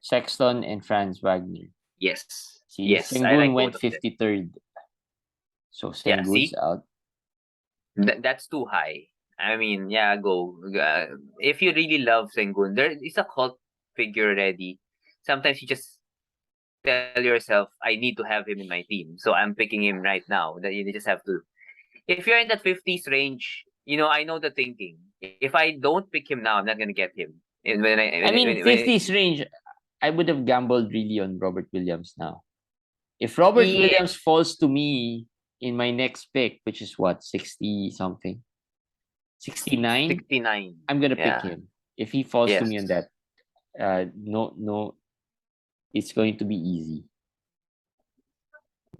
Sexton and Franz Wagner. Yes. See, Yes, I Sengun like both went of them. 53rd. So Yeah, Sengun's see? out. That's too high. I mean, yeah, go. If you really love Sengun, there is a cult figure already. Sometimes you just tell yourself, I need to have him in my team. So I'm picking him right now. That you just have to. If you're in that 50s range, I know the thinking. If I don't pick him now, I'm not gonna get him. And I mean, 50s range, I would have gambled really on Robert Williams now. If Robert yeah, Williams falls to me in my next pick, which is what, 60 something, 69, 69. I'm gonna pick Yeah. him. If he falls to Yes. me on that, no, it's going to be easy.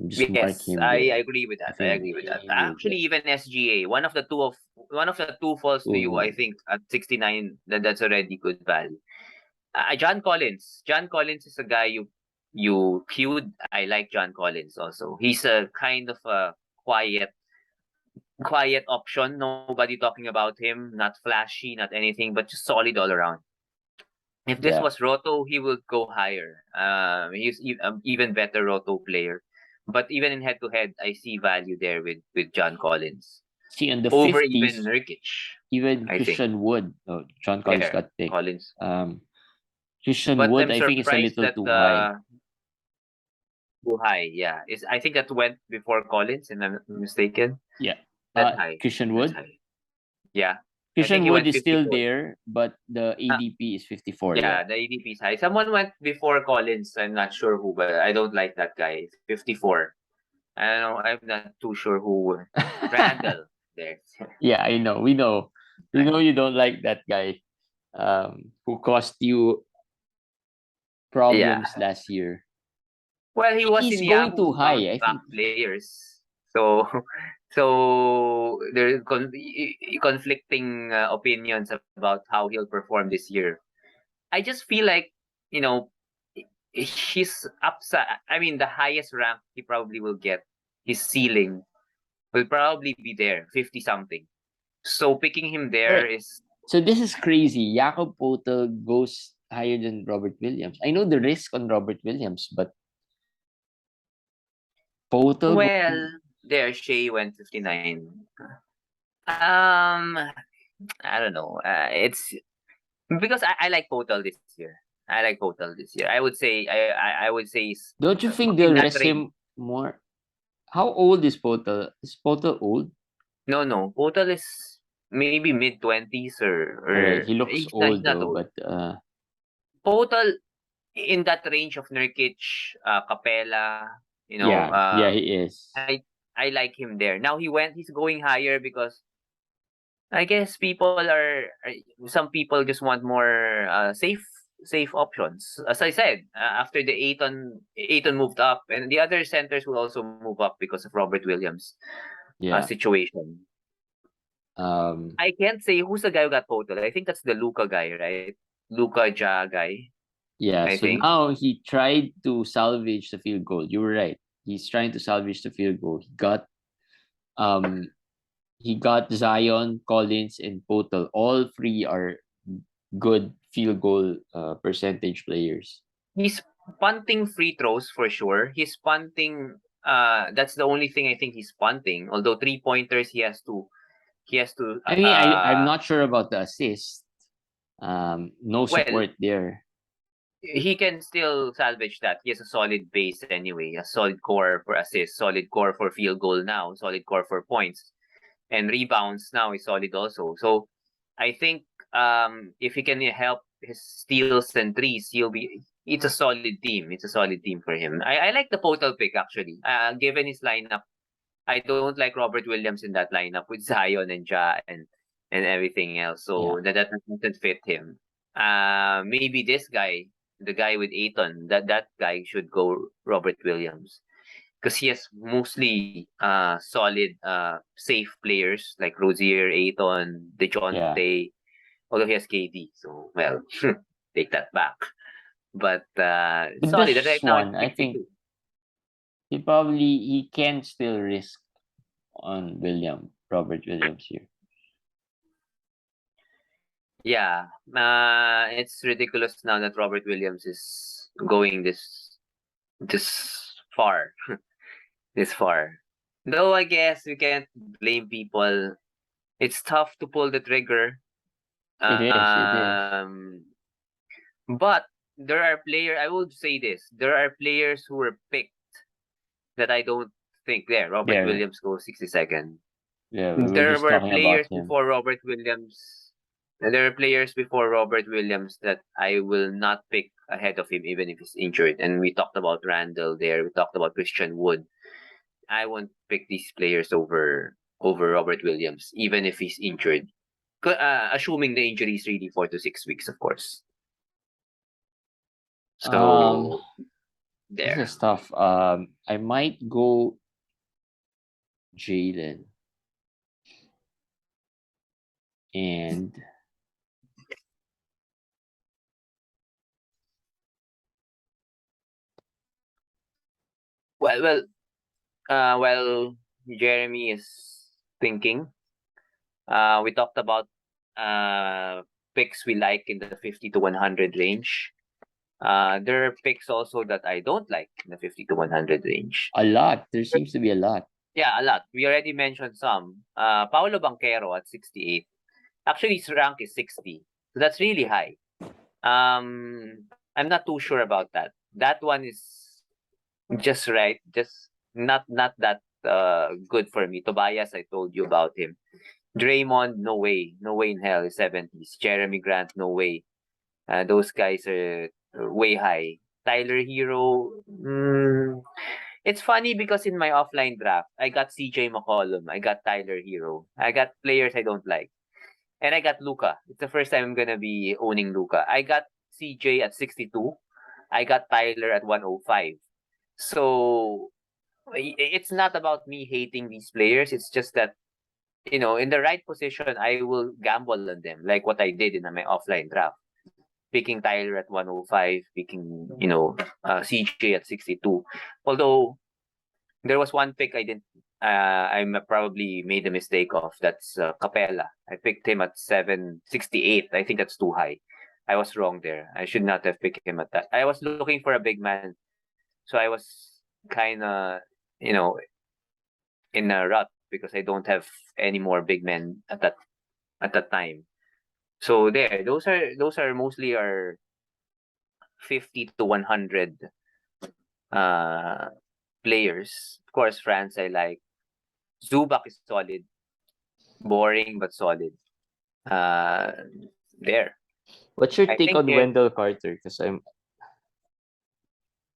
Just mark Yes, him I there. agree with I that. I think agree with that. he will Actually, get. even SGA, one of the two falls to you. I Oh, think at 69, that's already good value. John Collins. John Collins is a guy you queued. I like John Collins also. He's a kind of a quiet option. Nobody talking about him. Not flashy, not anything, but just solid all around. If this yeah. was Roto, he would go higher. He's even better Roto player. But even in head to head, I see value there with John Collins See, on the over even 50s, Nurkic. even I think Christian Wood, oh, John Collins there got picked. Collins. Christian But Wood, I'm I think, is a surprised little that too high. too high. Yeah, is I think that went before Collins, and I'm not mistaken. Yeah. That's high. Christian That's Wood. high. Yeah, I think Christian he Wood went is still 54. there, but the ADP is 54. Yeah. Yeah, the ADP is high. Someone went before Collins. I'm not sure who, but I don't like that guy. 54. I don't know. I'm not too sure who. Randall. There. Yeah, I know. We know. We know you don't like that guy. Who caused you Yeah. problems last year. Well, he was He's in going Yahoo's too bounce high. I back think. players. So, so there's conflicting opinions about how he'll perform this year. I just feel like, you know, his upside. I mean, the highest rank he probably will get, his ceiling will probably be there, 50 something. So picking him there Correct. is So this is crazy. Jakob Poeltl goes higher than Robert Williams. I know the risk on Robert Williams, but Poeltl going. Well, there Shea went 59. Um, I don't know. It's because I like Potel this year. I like Potel this year. I would say Don't you think in they'll that rest range. him more? How old is Poeltl? Is Poeltl old? No. Potel is maybe mid-20s All right, or he looks he's old not though, old. but Potel in that range of Nurkic, Capella, yeah, he is. I like him there. Now he's going higher because I guess people some people just want more safe options. As I said, after the Aiton moved up, and the other centers will also move up because of Robert Williams' Yeah. situation. I can't say who's the guy who got voted. I think that's the Luca guy, right? Luca Ja guy, Yeah, I so think. now he tried to salvage the field goal. You were right. He's trying to salvage the field goal. Um he got Zion, Collins, and Potel. All three are good field goal percentage players. He's punting free throws for sure. He's punting. That's the only thing I think he's punting. Although 3-pointers, he has to. I mean, I'm not sure about the assist. No Well, support there. he can still salvage that. He has a solid base anyway, a solid core for assists, solid core for field goal now, solid core for points, and rebounds now is solid also. So I think if he can help his steals and threes, it's a solid team. It's a solid team for him. I like the total pick actually. Given his lineup, I don't like Robert Williams in that lineup with Zion and Ja and everything else. So Yeah. that doesn't fit him. Maybe this guy, the guy with Aiton, that guy should go Robert Williams because he has mostly solid safe players like Rozier, Aiton, Yeah. DeJounte, although he has KD. So well, take that back. But With solid. this Right now it's one, I think 62. he can still risk on Robert Williams here. Yeah, it's ridiculous now that Robert Williams is going this far, this far. Though I guess we can't blame people. It's tough to pull the trigger. It is. But there are players. I would say this: there are players who were picked that I don't think there. Robert There. Williams goes 62nd. Yeah, we were There just were talking about players him. before Robert Williams. There are players before Robert Williams that I will not pick ahead of him, even if he's injured. And we talked about Randall there. We talked about Christian Wood. I won't pick these players over Robert Williams, even if he's injured. Assuming the injury is really 4 to 6 weeks, of course. So This there. is tough. I might go Jalen. And While Jeremy is thinking, we talked about picks we like in the 50 to 100 range. There are picks also that I don't like in the 50 to 100 range. a lot. There seems to be a lot. Yeah, a lot. We already mentioned some. Paolo Banchero at 68. Actually, his rank is 60. So that's really high. I'm not too sure about that. That one is just right. Just not that good for me. Tobias, I told you about him. Draymond, no way. No way in hell. 70s. Jeremy Grant, no way. Those guys are way high. Tyler Hero, it's funny because in my offline draft, I got CJ McCollum, I got Tyler Hero, I got players I don't like, and I got Luca. It's the first time I'm gonna be owning Luca. I got CJ at 62, I got Tyler at 105. So it's not about me hating these players. It's just that in the right position, I will gamble on them, like what I did in my offline draft. Picking Tyler at 105, picking, CJ at 62. Although there was one pick I didn't probably made a mistake of. That's Capella. I picked him at 768. I think that's too high. I was wrong there. I should not have picked him at that. I was looking for a big man, so I was kind of, you know, in a rut because I don't have any more big men at that time. So there, those are mostly our 50 to 100 uh players. Of course, France I like. Zubac is solid, boring but solid. Uh, there. What's your I take think on Wendell Carter? Because I'm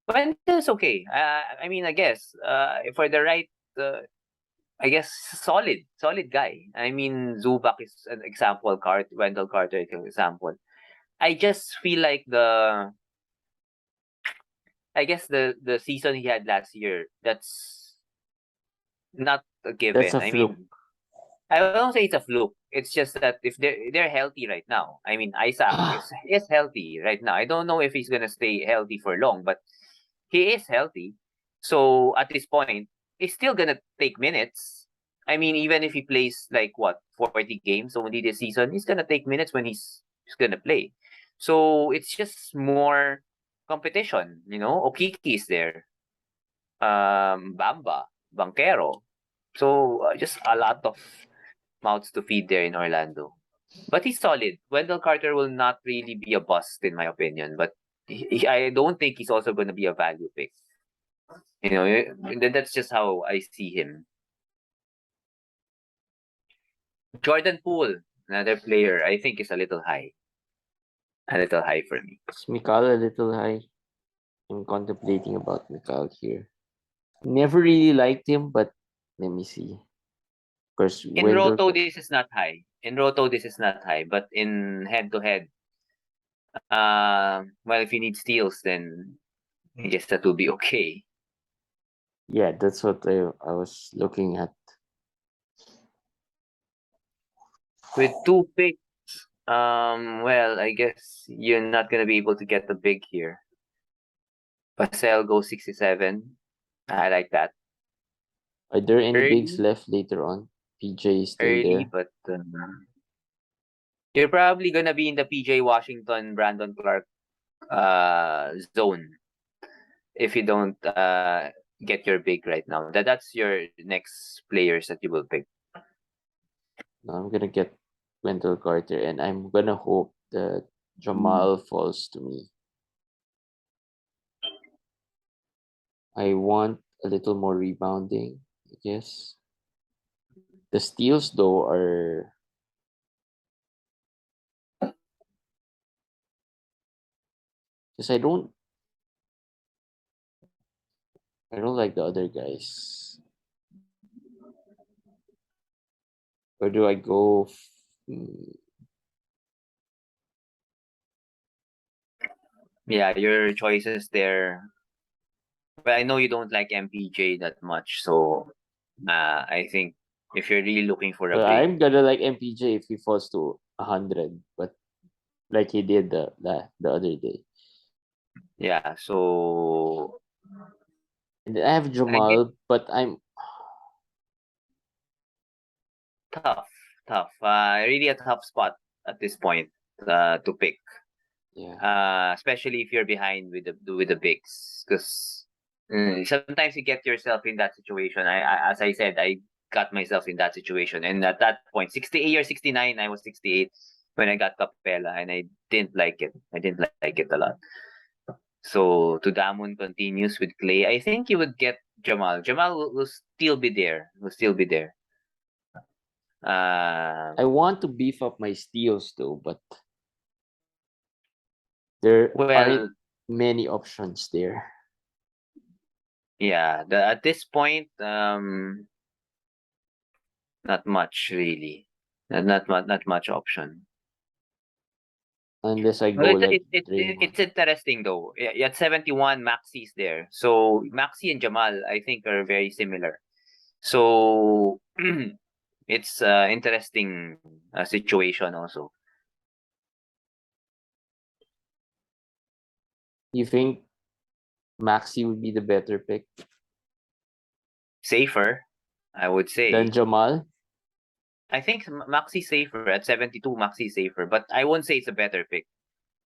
Wendell's okay. I mean, I guess for the right, I guess solid guy. I mean, Zubac is an example. Wendell Carter is an example. I just feel like I guess the season he had last year, that's not a that's given. a I fluke. mean, I don't say it's a fluke. It's just that if they're healthy right now. I mean, Isaac is healthy right now. I don't know if he's gonna stay healthy for long, but he is healthy. So at this point, he's still gonna take minutes. I mean, even if he plays like what 40 games only this season, he's gonna take minutes when he's gonna play. So it's just more competition. You know, Okiki is there, Bamba, Banquero. So just a lot of mouths to feed there in Orlando. But he's solid. Wendell Carter will not really be a bust in my opinion, but I don't think he's also going to be a value pick. You know, that's just how I see him. Jordan Poole, another player, I think is a little high for me. Is Mikal a little high? I'm contemplating about Mikal here. Never really liked him, but let me see. Of course, In Wendell. Roto, this is not high. In Roto, this is not high, but in head to head, well, if you need steals, then I guess that will be okay. Yeah, that's what I was looking at. With two picks, well, I guess you're not gonna be able to get the big here. Pascal goes 67. I like that. Are there any bigs Early, left later on? PJ is still early, there. but you're probably gonna be in the PJ Washington, Brandon Clark zone if you don't get your big right now. That's your next players that you will pick. Now I'm gonna get Wendell Carter, and I'm gonna hope that Jamal falls to me. I want a little more rebounding, I guess. The steals though are because I don't like the other guys. Where do I go? Yeah, your choices there. But I know you don't like MPJ that much, so I think if you're really looking for a Well, big, I'm gonna like MPJ if he falls to 100, but like he did the other day. yeah. So And I have I get Jamal, but I'm tough, tough. Really a tough spot at this point to pick. yeah. Especially if you're behind with the bigs, because sometimes you get yourself in that situation. As I said, I got myself in that situation, and at that point, 68 or 69, I was 68 when I got Capella, and I didn't like it. I didn't like it a lot. So Tudamon continues with Clay. I think you would get Jamal. Jamal will still be there. Will still be there. I want to beef up my steals though, but there aren't Well, many options there. yeah. At this point, not much really. Not much option. Unless I Well, go like Draymond. it's interesting though. At 71, Maxi's there. So Maxi and Jamal, I think, are very similar. So it's interesting situation also. You think Maxi would be the better pick? Safer. I would Then say. Jamal. I think Maxi's safer at 72. Maxi's safer, but I won't say it's a better pick.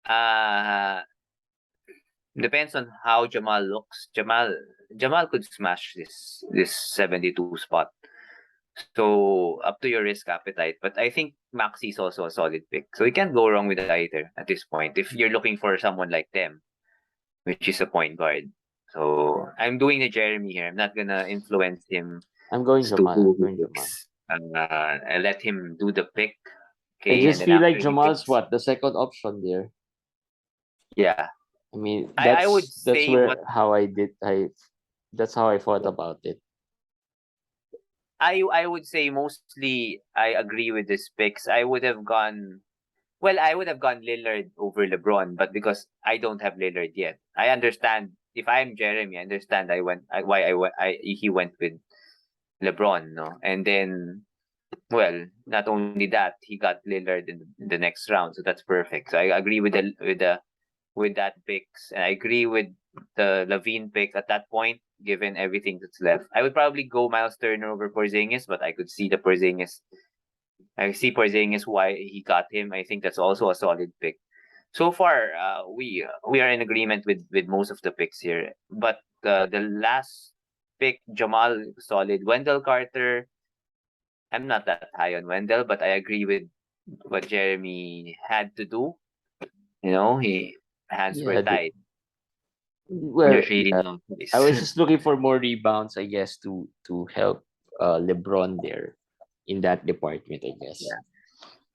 Uh Depends on how Jamal looks. Jamal could smash this 72 spot. So up to your risk appetite. But I think Maxi is also a solid pick. So you can't go wrong with either at this point. If you're looking for someone like them, which is a point guard. So I'm doing the Jeremy here. I'm not gonna influence him I'm going as to Jamal. who I'm he going Jamal. picks. I let him do the pick. I Okay, and just then feel like after he Jamal's picks, what the second option there. yeah. I mean, I would that's say what where how I did. That's how I thought about it. I would say mostly I agree with this picks. I would have gone Lillard over LeBron, but because I don't have Lillard yet, I understand. If I'm Jeremy, I understand why he went with LeBron, no, and then well, not only that, he got Lillard in the next round, so that's perfect. So I agree with that picks, and I agree with the Levine pick at that point, given everything that's left. I would probably go Miles Turner over Porzingis, but I could see the Porzingis. I see Porzingis why he got him. I think that's also a solid pick. So far, we are in agreement with most of the picks here. But the last pick, Jamal, solid. Wendell Carter, I'm not that high on Wendell, but I agree with what Jeremy had to do. You know, he hands were Yeah. tied. Well, There's really no I choice. was just looking for more rebounds, I guess, to help LeBron there in that department, I guess. Yeah.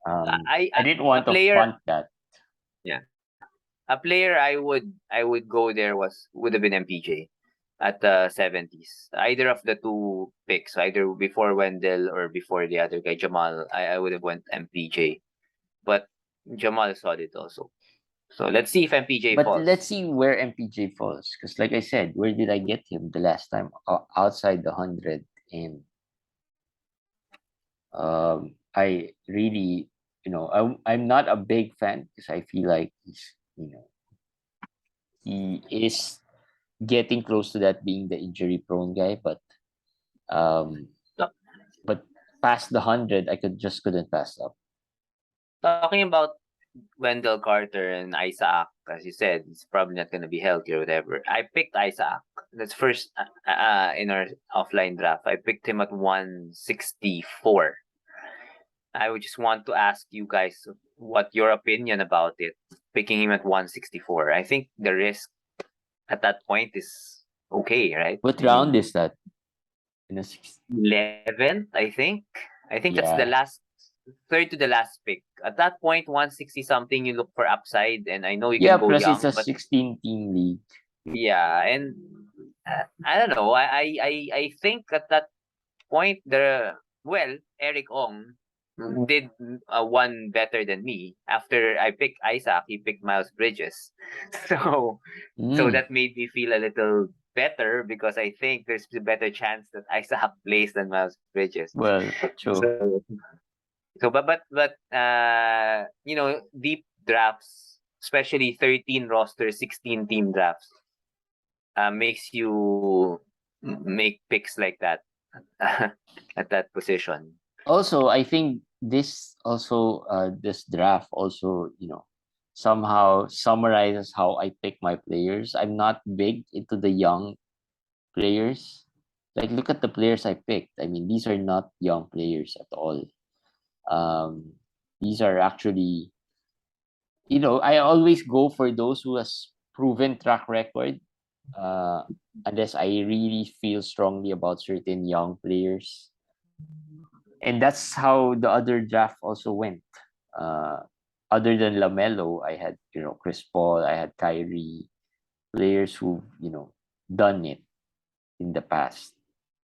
I I didn't a want to player punt that. yeah. A player I would go there would have been MPJ at the 70s. Either of the two picks, either before Wendell or before the other guy, Jamal, I would have went MPJ. But Jamal is solid also. So let's see if MPJ But let's falls. see where MPJ falls, because like I said, where did I get him the last time? Outside the 100, and I really, I'm not a big fan because I feel like he is getting close to that being the injury prone guy, um, Ta- but past the 100, I couldn't pass up. Talking about Wendell Carter and Isaac, as you said, it's probably not going to be healthy or whatever. I picked Isaac. That's first in our offline draft. I picked him at 164. I would just want to ask you guys what your opinion about it, picking him at 164. I think the risk at that point is okay, right? What I round mean, is that? In a six, 11th, I think. I think that's the yeah, last, third to the last pick. At that point, 160 something, you look for upside, and I know you can yeah. go Plus, it's young, a but 16-team league. yeah, and I don't know. I think at that point, Eric Ong did one better than me. After I picked Isaac, he picked Miles Bridges. So so Mm, that made me feel a little better because I think there's a better chance that Isaac plays than Miles Bridges. well, true. So deep drafts, especially 13 roster, 16 team drafts, makes you make picks like that at that position. Also, I think this draft also, somehow summarizes how I pick my players. I'm not big into the young players. Like, look at the players I picked. I mean, these are not young players at all. Um, these are actually, I always go for those who has proven track record. Uh, unless I really feel strongly about certain young players, and that's how the other draft also went. Uh, Other than Lamelo, I had Chris Paul, I had Kyrie, players who done it in the past,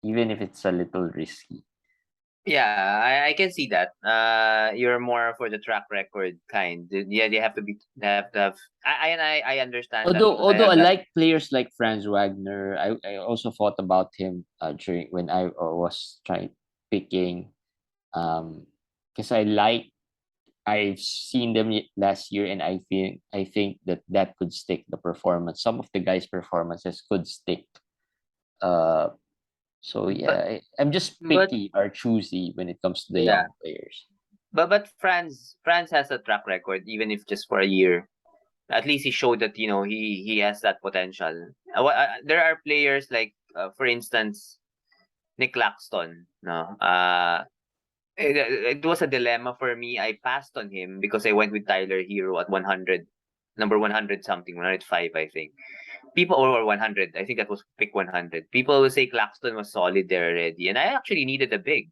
even if it's a little risky. Yeah, I can see that. You're more for the track record kind. Yeah, they have to have. I understand that Although because I although have I that. like players like Franz Wagner, I also thought about him during when I was trying picking, because I've seen them last year, and I think that could stick the performance. Some of the guys' performances could stick. Uh, So But yeah, I'm just but picky or choosy when it comes to the yeah, young players. but France has a track record, even if just for a year. At least he showed that he has that potential. There are players like, for instance, Nick Claxton. No, it was a dilemma for me. I passed on him because I went with Tyler Hero at 100, number 100 something, 105, I think. People over 100. I think that was pick 100. People will say Claxton was solid there already, and I actually needed a big.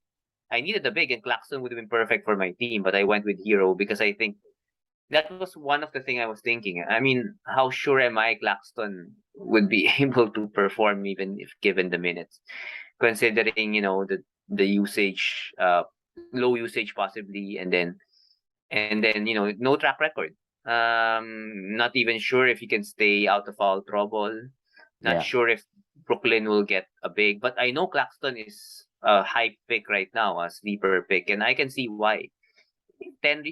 I needed a big, and Claxton would have been perfect for my team, but I went with Hero because I think that was one of the thing I was thinking. I mean, how sure am I Claxton would be able to perform even if given the minutes, considering the usage, low usage possibly, and then no track record. Not even sure if he can stay out of foul trouble. Not Yeah, sure if Brooklyn will get a big, but I know Claxton is a hype pick right now, a sleeper pick, and I can see why. 10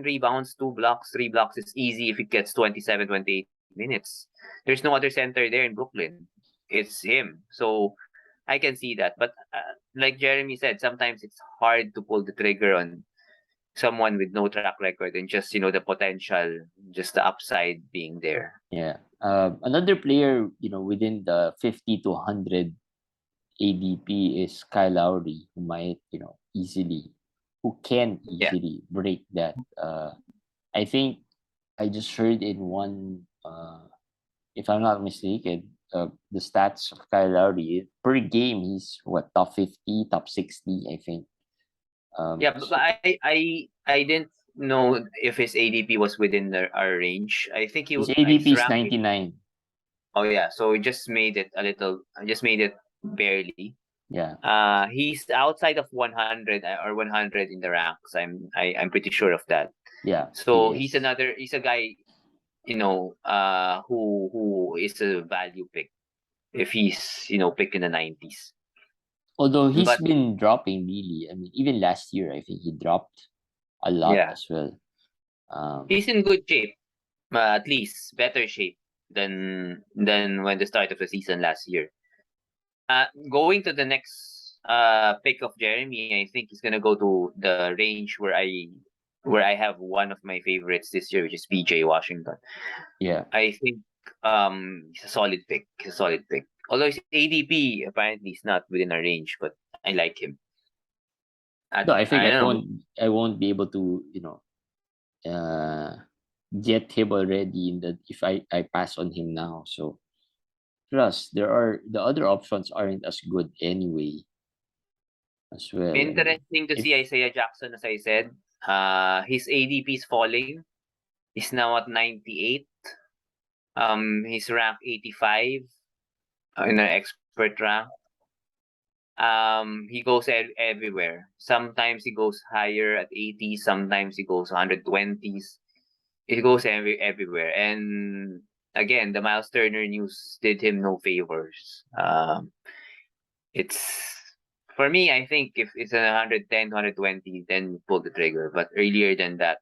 rebounds, 2 blocks, 3 blocks is easy if it gets 27, 28 minutes. There's no other center there in Brooklyn. It's him. So I can see that. But like Jeremy said, sometimes it's hard to pull the trigger on someone with no track record and just, the potential, just the upside being there. yeah. Another player, within the 50 to 100 ADP is Kyle Lowry, who might, who can Yeah. easily break that. I think I just heard in one, if I'm not mistaken, the stats of Kyle Lowry per game, he's what, top 50, top 60, I think. Yeah, but So I didn't know if his ADP was within our range. I think his he's ADP is ranked. 99. Oh yeah, so we just made it a little. I just made it barely. Yeah, He's outside of 100 or 100 in the ranks. I'm pretty sure of that. yeah, So he is. he's a guy, who is a value pick if he's picked in the 90s. Although he's But been dropping really. I mean, even last year, I think he dropped a lot yeah, as well. he's in good shape. At least better shape than when the start of the season last year. Going to the next pick of Jeremy, I think he's gonna go to the range where I have one of my favorites this year, which is PJ Washington. Yeah. I think he's a solid pick. He's a solid pick. Although his ADP apparently is not within our range, but I like him. No, I think I don't know. I won't be able to, uh get him already in the if I pass on him now. So plus there are the other options aren't as good anyway as well. I mean, Interesting to if see Isaiah Jackson, as I said. His ADP is falling. He's now at 98. He's ranked 85 in an expert rank. He goes everywhere. Sometimes he goes higher at 80, sometimes he goes 120s. It goes everywhere. And again, the Miles Turner news did him no favors. It's for me, I think if it's a 110, 120, then pull the trigger. But earlier than that,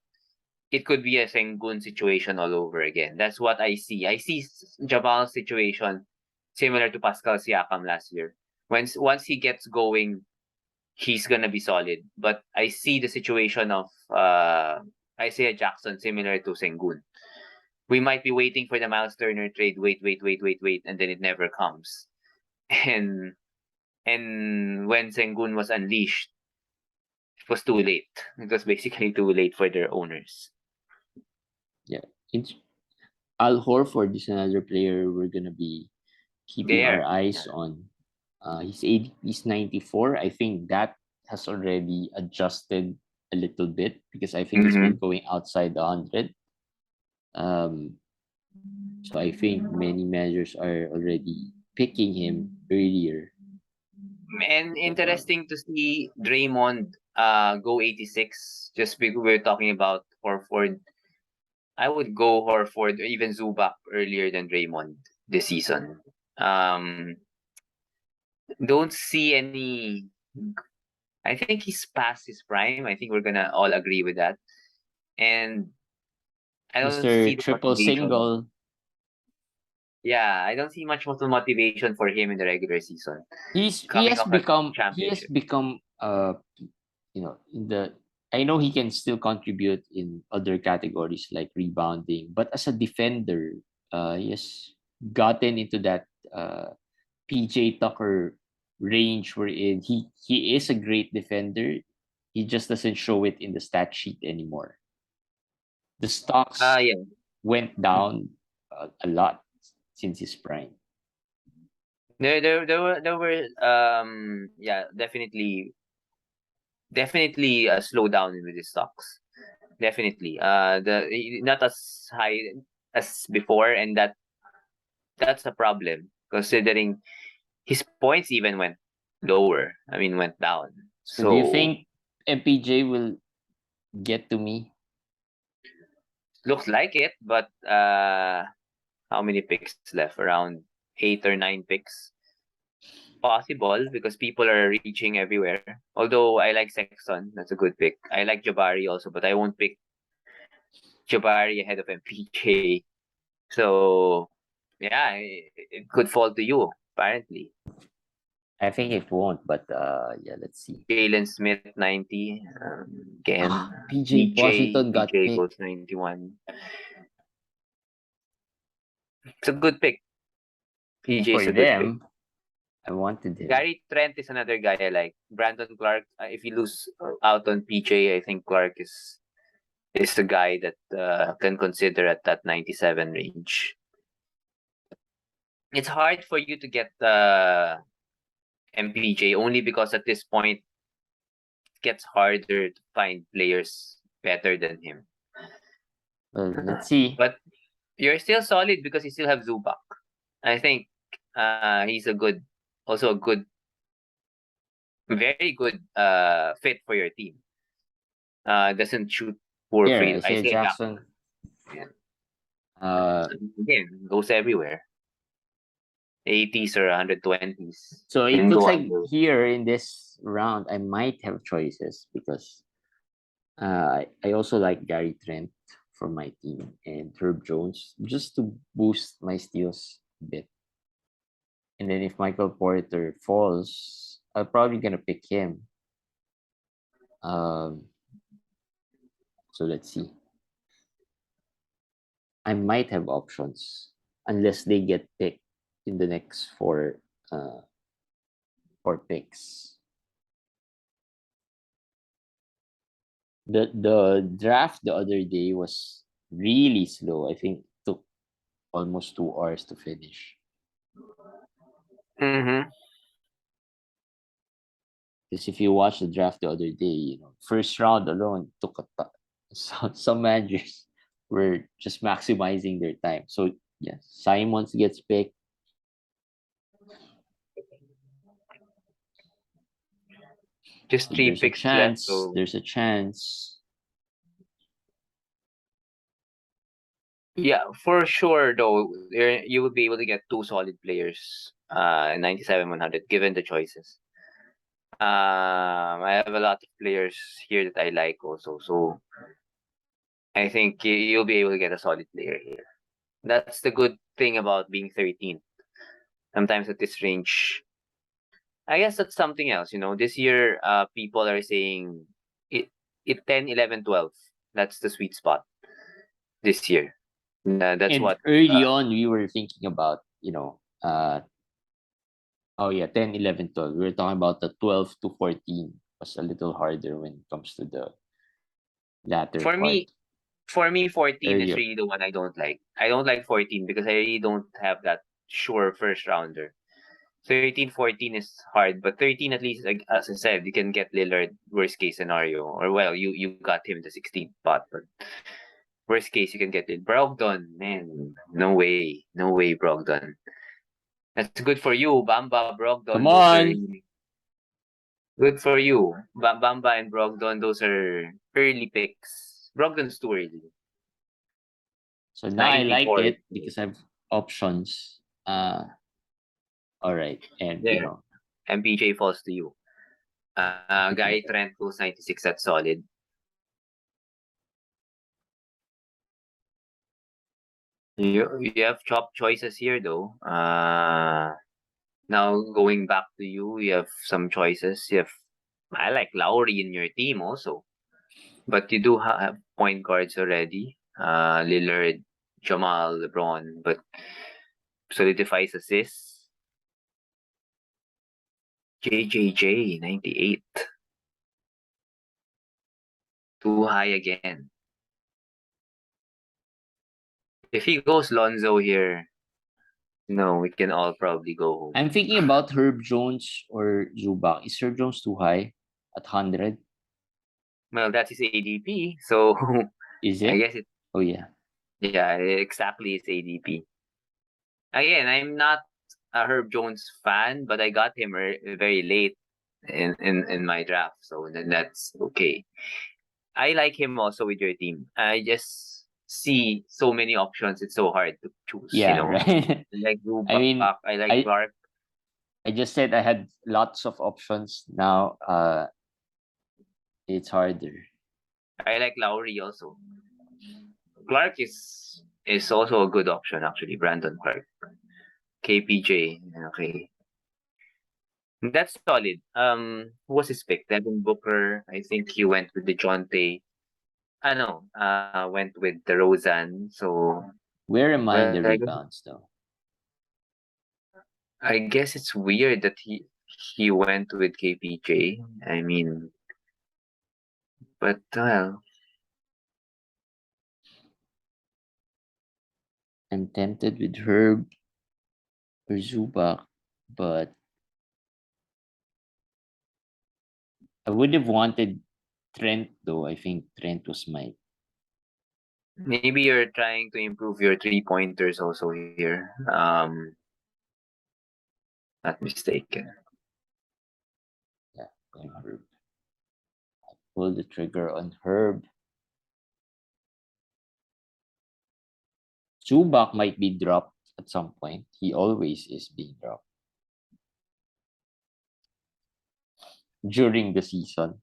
it could be a Sengun situation all over again. That's what I see. I see Jabal's situation similar to Pascal Siakam last year. Once he gets going, he's gonna be solid. But I see the situation of Isaiah Jackson similar to Sengun. We might be waiting for the Miles Turner trade. Wait, and then it never comes. And when Sengun was unleashed, it was too late. It was basically too late for their owners. yeah, it's Al Horford is another player we're gonna be keeping our There. eyes on. His ADP is 94. I think that has already adjusted a little bit because I think he's Mm-hmm. been going outside the 100. Um, so I think many managers are already picking him earlier. And interesting to see Draymond go 86 just because we're talking about Horford. I would go Horford or even Zubac earlier than Draymond this season. Um, don't see any. I think he's past his prime. I think we're gonna all agree with that. And I don't see Mr. the Triple motivation. Single. Yeah, I don't see much motivation for him in the regular season. Coming off a he has championship. become in the I know he can still contribute in other categories like rebounding, but as a defender, he has gotten into that PJ Tucker range wherein he is a great defender. He just doesn't show it in the stat sheet anymore. The stocks Yeah. went down a lot since his prime. There were yeah, definitely a slowdown with the stocks. Definitely. Not as high as before, and that's a problem considering his points even went lower. I mean, went down. So do you So think MPJ will get to me? looks like it, but how many picks left? Around 8 or 9 picks. Possible because people are reaching everywhere. Although I like Sexton, that's a good pick. I like Jabari also, but I won't pick Jabari ahead of MPJ. So yeah, it could fall to you apparently. I think it won't, but yeah, let's see. Jalen Smith 90 again. PJ PJ Washington got PJ picked. goes 91. It's a good pick. PJ For is a good pick. them, I wanted him. Gary Trent is another guy I like. Brandon Clark. If you lose out on PJ, I think Clark is the guy that can consider at that 97 range. It's hard for you to get MPJ only because at this point it gets harder to find players better than him. Well, let's see. But you're still solid because you still have Zubac. I think he's also a good, very good fit for your team. Doesn't shoot poor Here, free. Isaiah Isaiah Jackson. Jackson. Uh, Again, goes everywhere. 80s or 120s. so it Can looks go like under. here in this round, I might have choices because I also like Gary Trent for my team and Herb Jones just to boost my steals a bit. And then if Michael Porter falls, I'm probably gonna pick him. Um, so let's see. I might have options unless they get picked in the next uh four picks. The draft the other day was really slow. I think it took almost 2 hours to finish. Mm-hmm. Because if you watch the draft the other day, first round alone took some managers were just maximizing their time. So yeah, Simons gets picked. Just So three there's a picks left, chance. so There's a chance. yeah, for sure though, you would be able to get two solid players, 97, 100, given the choices. I have a lot of players here that I like also, so I think you'll be able to get a solid player here. That's the good thing about being 13. Sometimes at this range, I guess that's something else. This year, people are saying it 10, 11, 12. That's the sweet spot this year. That's And what. early on, we were thinking about, oh yeah, 10, 11, 12. We were talking about the 12 to 14 was a little harder when it comes to the latter For part. me, For me, 14 is Earlier. really the one I don't like. I don't like 14 because I really don't have that sure first rounder. 13, 14 is hard, but 13 at least, like, as I said, you can get Lillard worst case scenario. Or well, you got him in the 16th spot, but worst case you can get it. Brogdon, man, no way. No way, Brogdon. That's good for you, Bamba, Come Brogdon, those are on. really good for you. Bamba and Brogdon, those are early picks. Brogdon's too early. So now I like 94. it because I have options. All right. And There. MPJ falls to you. Gary Trent goes 96. That's solid. You have top choices here though. Now going back to you, you have some choices. I like Lowry in your team also, but you do have point guards already. Lillard, Jamal, LeBron, but solidifies assists. JJJ 98, too high again. If he goes Lonzo here, no, we can all probably go home. I'm thinking about Herb Jones or Zubac. Is Herb Jones too high at 100? Well, that's his ADP, so Is I it? guess Oh yeah. exactly his ADP. Again, I'm not a Herb Jones fan, but I got him very late in my draft, so then that's okay. I like him also with your team. I just see so many options. It's so hard to choose. Yeah, right. I like I Zubac. mean, I like I Clark. I just said I had lots of options. Now it's harder. I like Lowry also. Clark is also a good option actually. Brandon Clark, KPJ. Okay, that's solid. Who was his pick? Devin Booker. I think he went with DeJounte. I know. Went with DeRozan. So Where am I in the well, rebounds though? I guess it's weird that he went with KPJ. I mean, but well, I'm tempted with Herb or Zubac, but I would have wanted Trent though. I think Trent was my maybe you're trying to improve your 3 pointers also here. Not mistaken. yeah, going Herb. I pulled the trigger on Herb. Zubac might be dropped at some point. He always is being dropped during the season.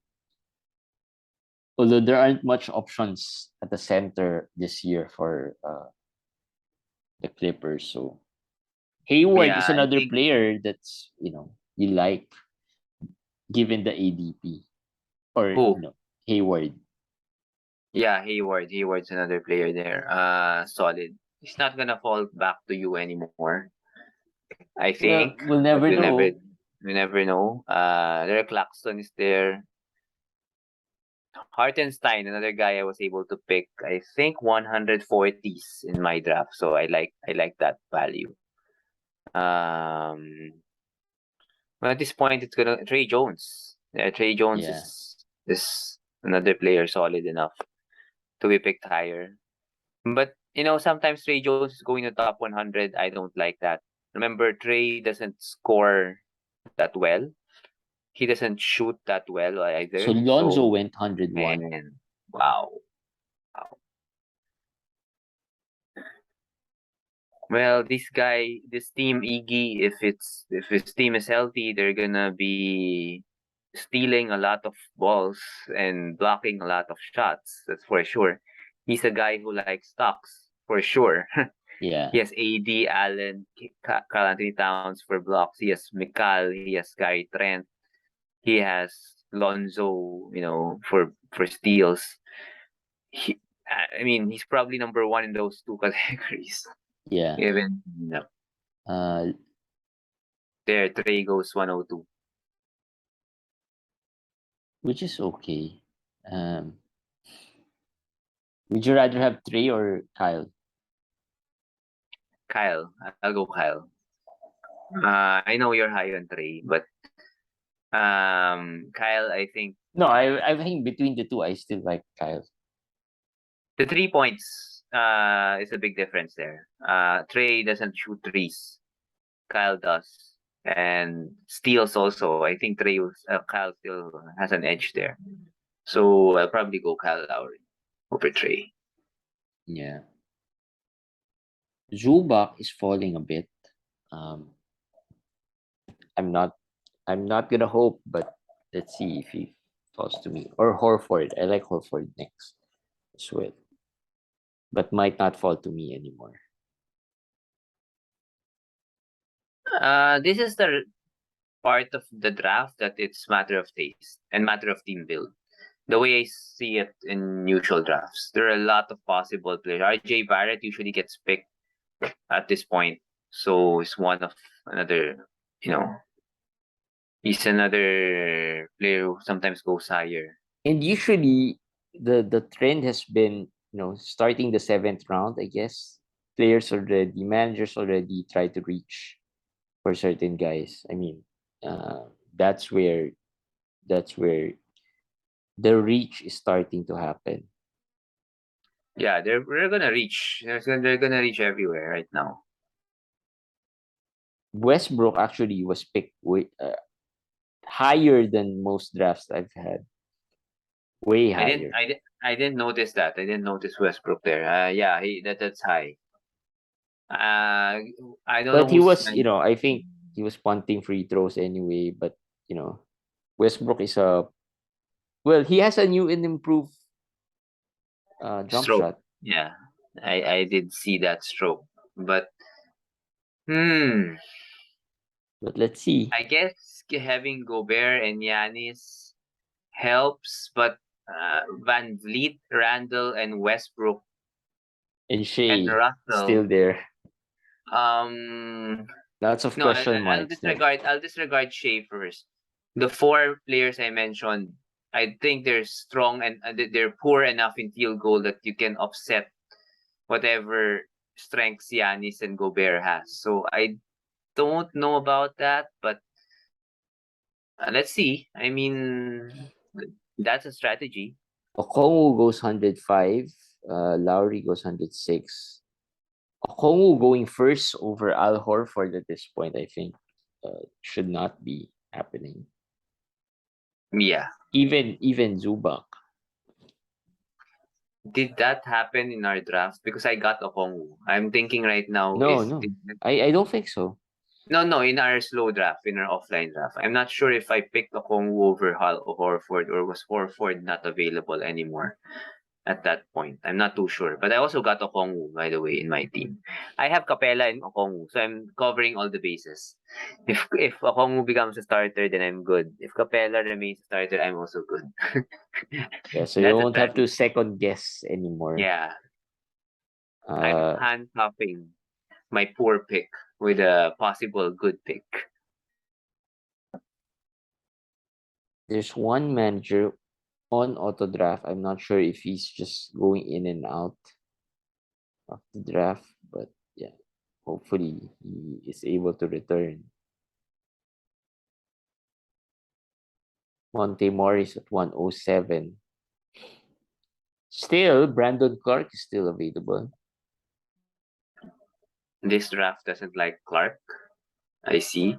Although there aren't much options at the center this year for the Clippers, so Hayward is Yeah, I another think player that's you like given the ADP or who? Hayward. Yeah, Hayward. Hayward's another player there. Solid. He's not gonna fall back to you anymore. I Well, think, we'll but never know. we never know. Derek Claxton is there. Hartenstein, another guy I was able to pick. I think 140s in my draft, so I like that value. Um, but at this point, it's gonna Trey Jones. Yeah, Trey Jones Yeah, is another player solid enough to be picked higher. But sometimes Trey Jones is going to top 100. I don't like that. Remember, Trey doesn't score that well. He doesn't shoot that well so either. Lonzo So, went 101. man, wow. Well, this team Iggy, if his team is healthy, they're gonna be stealing a lot of balls and blocking a lot of shots. That's for sure. He's a guy who likes stocks for sure. Yeah, He has AD, Allen, Karl Anthony Towns for blocks. He has Mikal. He has Gary Trent. He has Lonzo. For steals. I mean, he's probably number one in those two categories. yeah. Even Uh, there, Trey goes 102. which is okay. Um, would you rather have Trey or Kyle? Kyle, I'll go Kyle. I know you're high on Trey, but Kyle, I think No, I think between the two, I still like Kyle. the 3 points is a big difference there. Trey doesn't shoot threes. Kyle does. And steals also. I think Kyle still has an edge there. So I'll probably go Kyle Lowry over Trey. Yeah. Zubac is falling a bit. Um, I'm not I'm not gonna hope, but let's see if he falls to me. Or Horford. I like Horford next as well. But might not fall to me anymore. This is the part of the draft that it's matter of taste and matter of team build. The way I see it in usual drafts, there are a lot of possible players. RJ Barrett usually gets picked at this point, so it's one of another. You know, he's another player who sometimes goes higher. And usually the trend has been, starting the seventh round, I guess. Managers already try to reach for certain guys. I mean, that's where the reach is starting to happen. Yeah, they're gonna reach. They're gonna reach everywhere right now. Westbrook actually was picked higher than most drafts I've had. Way I didn't. higher. I didn't notice that. I didn't notice Westbrook there. Yeah, that's high. I don't know But he who's was, I think he was punting free throws anyway. But, you know, Westbrook is he has a new and improved jump stroke. shot. Yeah, I did see that stroke, but hmm, But let's see. I guess having Gobert and Yanis helps, but Van Vliet, Randall, and Westbrook And and Shea Russell. still there. Um, Lots of no, question I'll marks there. disregard. I'll disregard Shea first. The four players I mentioned, I think they're strong and they're poor enough in field goal that you can offset whatever strengths Yanis and Gobert has. So I don't know about that, but let's see. I mean, that's a strategy. Okongwu goes 105. Lowry goes 106. Okongwu going first over Al Horford at this point, I think, should not be happening. Yeah. Even Zubac. Did that happen in our draft? Because I got Okongwu. I'm thinking right now No, is no. I don't think so. no, in our slow draft, in our offline draft. I'm not sure if I picked Okongwu over Horford or was Horford not available anymore at that point. I'm not too sure. But I also got Okongwu, by the way, in my team. I have Capella and Okongwu, so I'm covering all the bases. If Okongwu becomes a starter, then I'm good. If Capella remains a starter, I'm also good. Yeah, so you That's a don't have to strategy. second guess anymore. Yeah. I'm Uh, handcuffing my poor pick with a possible good pick. there's one manager on auto draft. I'm not sure if he's just going in and out of the draft, but yeah, hopefully he is able to return. Monte Morris at 107. Still, Brandon Clark is still available. This draft doesn't like Clark. I see.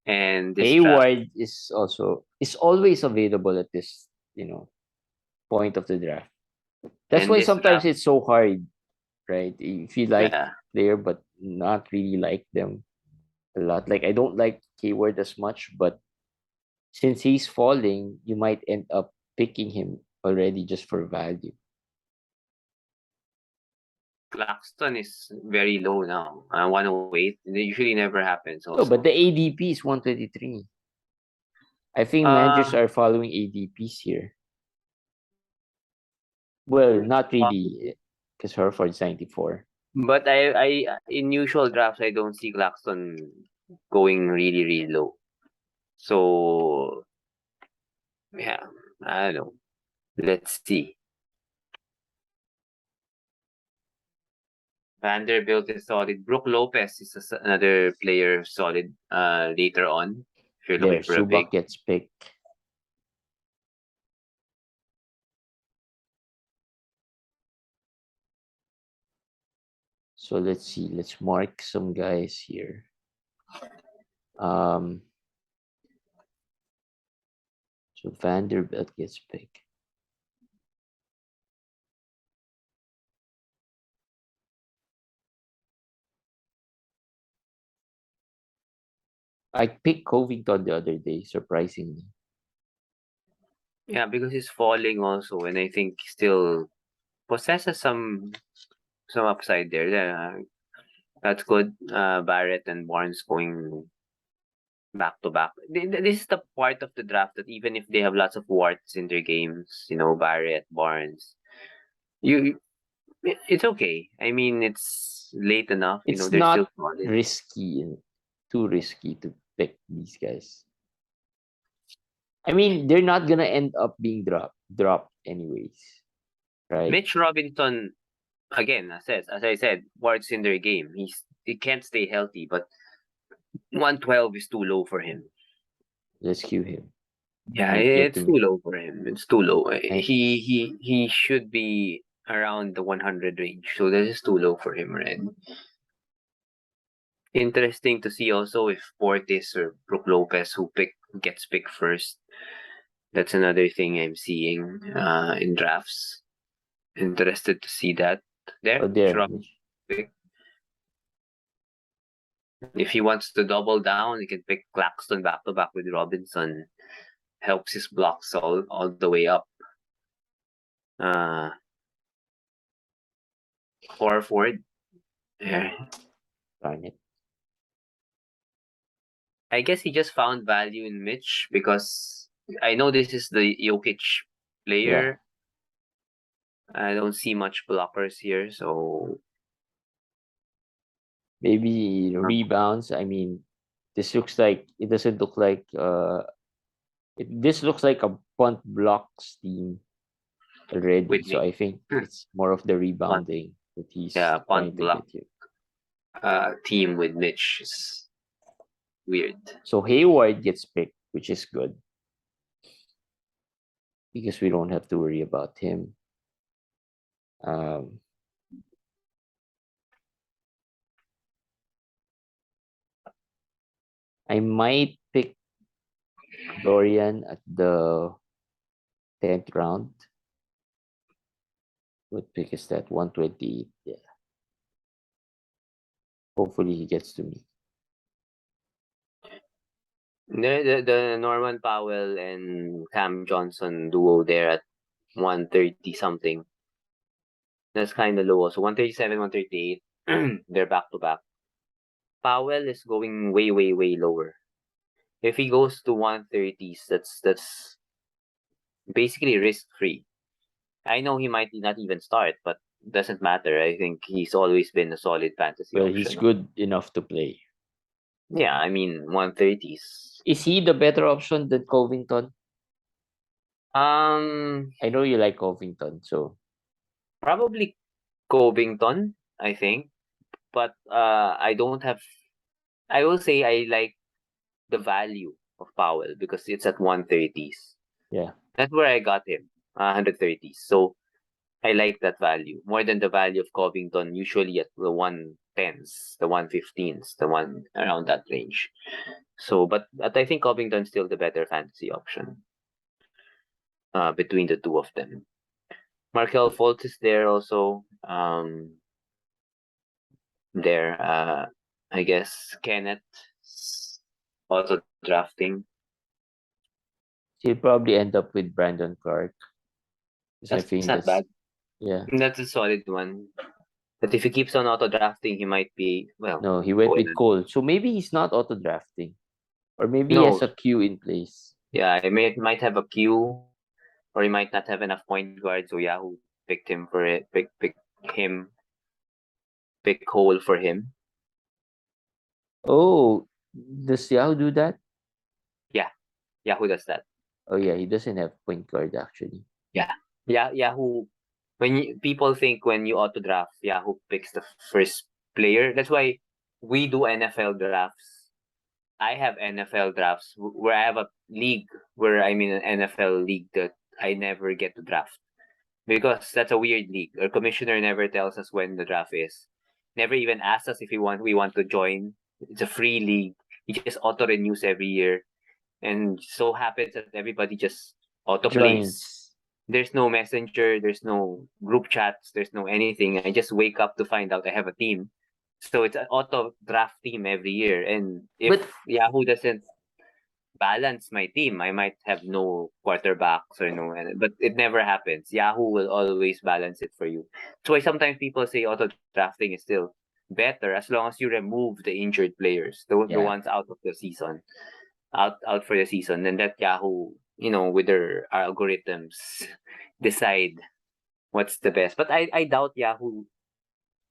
And this draft, Hayward is always available at this, point of the draft. That's and why this sometimes draft, it's so hard, right? If you like yeah, player but not really like them a lot. Like I don't like Hayward as much, but since he's falling, you might end up picking him already just for value. Claxton is very low now. 108. It usually never happens No, but also. the ADP is 123. I think managers Uh, are following ADPs here. Well, not really, because Herford's 94. but in usual drafts, I don't see Claxton going really, really low. So, yeah, I don't know. Let's see. Vanderbilt is solid. Brook Lopez is another player solid later on if you're There, looking for a big. Subak gets picked. So let's see. Let's mark some guys here. Um, so Vanderbilt gets picked. I picked Covington the other day, surprisingly. Yeah, because he's falling also, and I think he still possesses some upside there. Yeah, That's good. Barrett and Barnes going back to back. This is the part of the draft that even if they have lots of warts in their games, Barrett, Barnes, you it's okay. I mean, it's late enough. It's They're still not solid. risky, too risky to pick these guys. I mean, they're not gonna end up being dropped anyways, right? Mitch Robinson, again, as I said, warts in their game. He can't stay healthy, but 112 is too low for him. Let's cue him. Yeah, Give it to it's too me. low for him. It's too low. I- He should be around the 100 range. So this is too low for him, Red. Interesting to see also if Portis or Brook Lopez gets picked first. That's another thing I'm seeing in drafts. Interested to see that. Oh, There, there. Schrock pick. If he wants to double down, he can pick Claxton back to back with Robinson. Helps his blocks all the way up. Horford. Yeah. Darn it. I guess he just found value in Mitch because I know this is the Jokic player. Yeah. I don't see much blockers here, so Maybe rebounds. I mean, this looks like it doesn't look like this looks like a punt blocks team already. with So me, I think it's more of the punt, rebounding that he's punt trying to block get here. team with Mitch is weird. So Hayward gets picked, which is good because we don't have to worry about him. I might pick Dorian at the 10th round. What pick is that? 128. Yeah. Hopefully he gets to me. The Norman Powell and Cam Johnson duo there at 130 something. That's kind of low. So 137, 138. They're back to back. Powell is going way, way, way lower. If he goes to 130s, that's basically risk free. I know he might not even start, but doesn't matter. I think he's always been a solid fantasy Well, option. he's good enough to play. Yeah, I mean 130s. Is he the better option than Covington? I know you like Covington, so probably Covington, I think. But I don't have. I will say I like the value of Powell because it's at 130s. yeah. That's where I got him, 130s. So I like that value more than the value of Covington, usually at the 110s, the 115s, the one around that range. So, but I think Covington's still the better fantasy option between the two of them. Markel Fultz is there also. I guess Kenneth also drafting. He'll probably end up with Brandon Clark. I think Not bad. Yeah. That's a solid one. But if he keeps on auto drafting, he might be No, he went with Cole. So maybe he's not auto drafting. Or maybe he has a queue in place. Yeah, he might have a queue, or he might not have enough point guards, so Yahoo picked him for it. Pick Cole for him. Oh, does Yahoo do that? Yeah, Yahoo does that. Oh yeah, he doesn't have point guard actually. Yeah, Yahoo. People think when you auto draft, Yahoo picks the first player. That's why we do NFL drafts. I have NFL drafts where I have a league where I'm in an NFL league that I never get to draft because that's a weird league. Our commissioner never tells us when the draft is. Never even asks us if we want to join. It's a free league. He just auto renews every year, and so happens that everybody just auto plays. There's no messenger. There's no group chats. There's no anything. I just wake up to find out I have a team. So it's an auto draft team every year. And if Yahoo doesn't balance my team, I might have no quarterbacks or no, but it never happens. Yahoo will always balance it for you. That's why sometimes people say auto drafting is still better as long as you remove the injured players, the Yeah. ones out of the season, out for the season, then let Yahoo, with their algorithms, decide what's the best. But I doubt Yahoo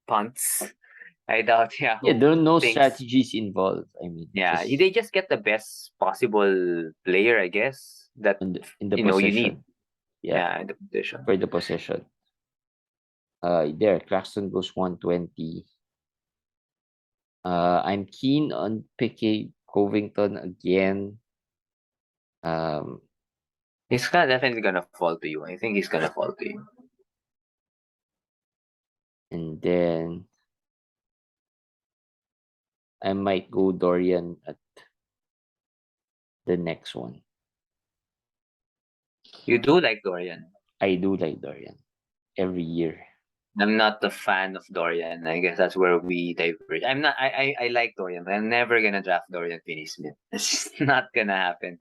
punts. I doubt Yeah, Yahoo there are no thinks. strategies involved. I mean, Yeah, just they just get the best possible player, I guess, that in the you need. position. Yeah, Yeah, in the position. for the possession. There, Claxton goes 120. I'm keen on picking Covington again. Um, He's definitely gonna fall to you. I think he's gonna fall to you. and then I might go Dorian at the next one. You do like Dorian. I do like Dorian every year. I'm not a fan of Dorian. I guess that's where we diverge. I'm not. I like Dorian, but I'm never gonna draft Dorian Finney-Smith. It's just not gonna happen.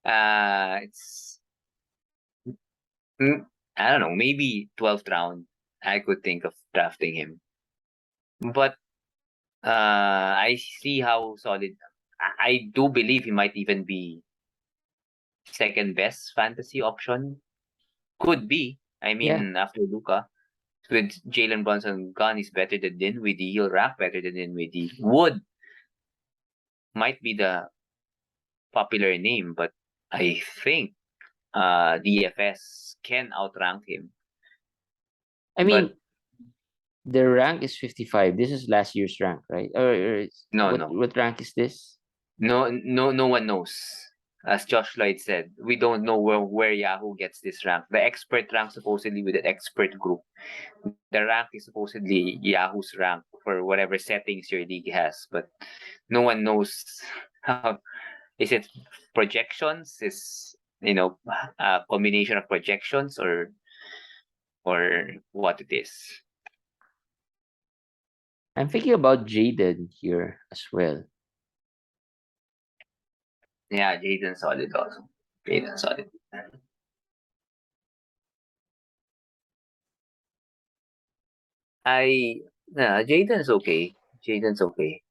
It's mm, I don't know. Maybe 12th round. I could think of drafting him, but I see how solid. I do believe he might even be second best fantasy option. Could be. I Yeah, mean, after Luka, with Jalen Brunson gone, he's better than Dinwiddie. He'll rank better than Dinwiddie. Wood might be the popular name, but I think DFS can outrank him. I But mean the rank is 55. This is last year's rank, right? no, what no, what rank is this? no one knows. As Josh Lloyd said, we don't know where Yahoo gets this rank. The expert rank supposedly with an expert group. The rank is supposedly Yahoo's rank for whatever settings your league has, but no one knows how. Is it projections? Is a combination of projections or what it is? I'm thinking about Jaden here as well. Yeah, Jaden solid also. Jaden solid. Yeah, Jaden's okay. Jaden's okay.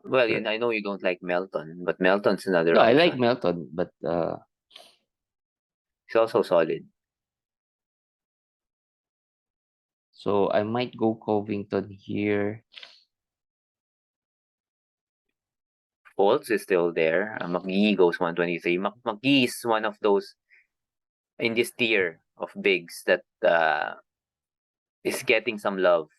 Well, Sure. I know you don't like Melton, but Melton's another No, I like option. Melton, but He's also solid. so I might go Covington here. Fultz is still there. McGee goes 123. McGee is one of those in this tier of bigs that is getting some love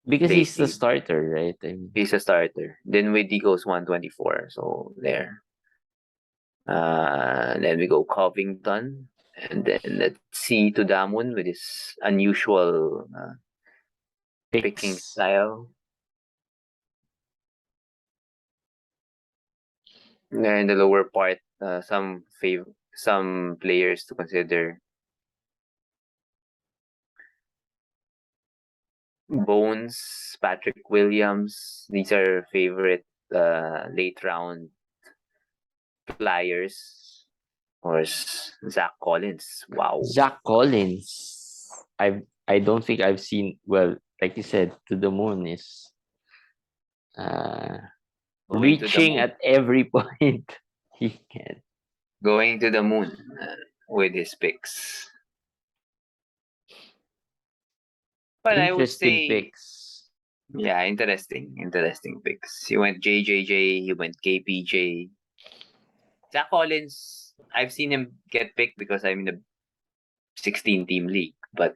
Because he's the lately. starter, right? I mean, He's a starter. Then Dinwiddie goes 124. So there. Then we go Covington. And then let's see to Damun with his unusual picking picks. style. In the lower part, some players to consider. Bones, Patrick Williams. These are favorite late round flyers. Or Zach Collins. Wow. Zach Collins. I don't think I've seen, well, like you said, to the moon is uh Going to the reaching moon. at every point he can. Going to the moon with his picks. But I would Interesting say, picks. yeah, interesting picks. He went JJJ, he went KPJ. Zach Collins, I've seen him get picked because I'm in a 16-team league, but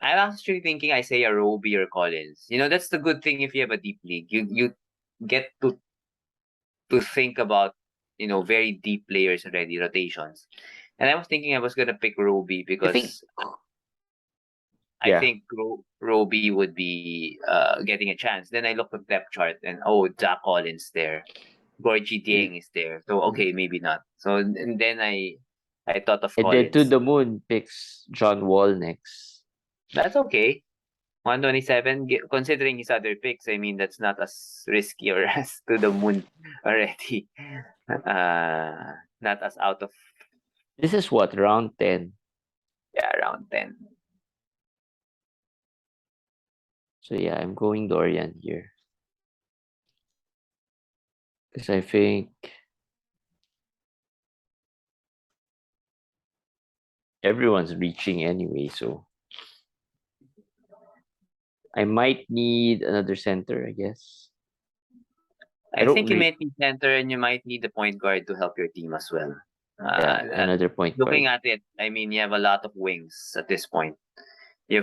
I'm actually thinking Isaiah Roby or Collins. That's the good thing if you have a deep league. You get to think about very deep players already, rotations. And I was thinking I was gonna pick Roby I think, because I yeah. think Roby would be getting a chance. Then I looked at the depth chart and Jack Collins there, Gorgie Mm. Dieng is there. So okay, maybe not. So and then I thought of And then to Collins. the moon picks John Wall next. That's okay. 127, considering his other picks, I mean that's not as risky or as to the moon already. Not as out of This is what, round 10. Yeah, around 10. So yeah, I'm going Dorian here. Because I think everyone's reaching anyway, so I might need another center, I guess. I I don't think you re might need center and you might need the point guard to help your team as well. yeah, And another point looking guard. at it, I mean, you have a lot of wings at this point. You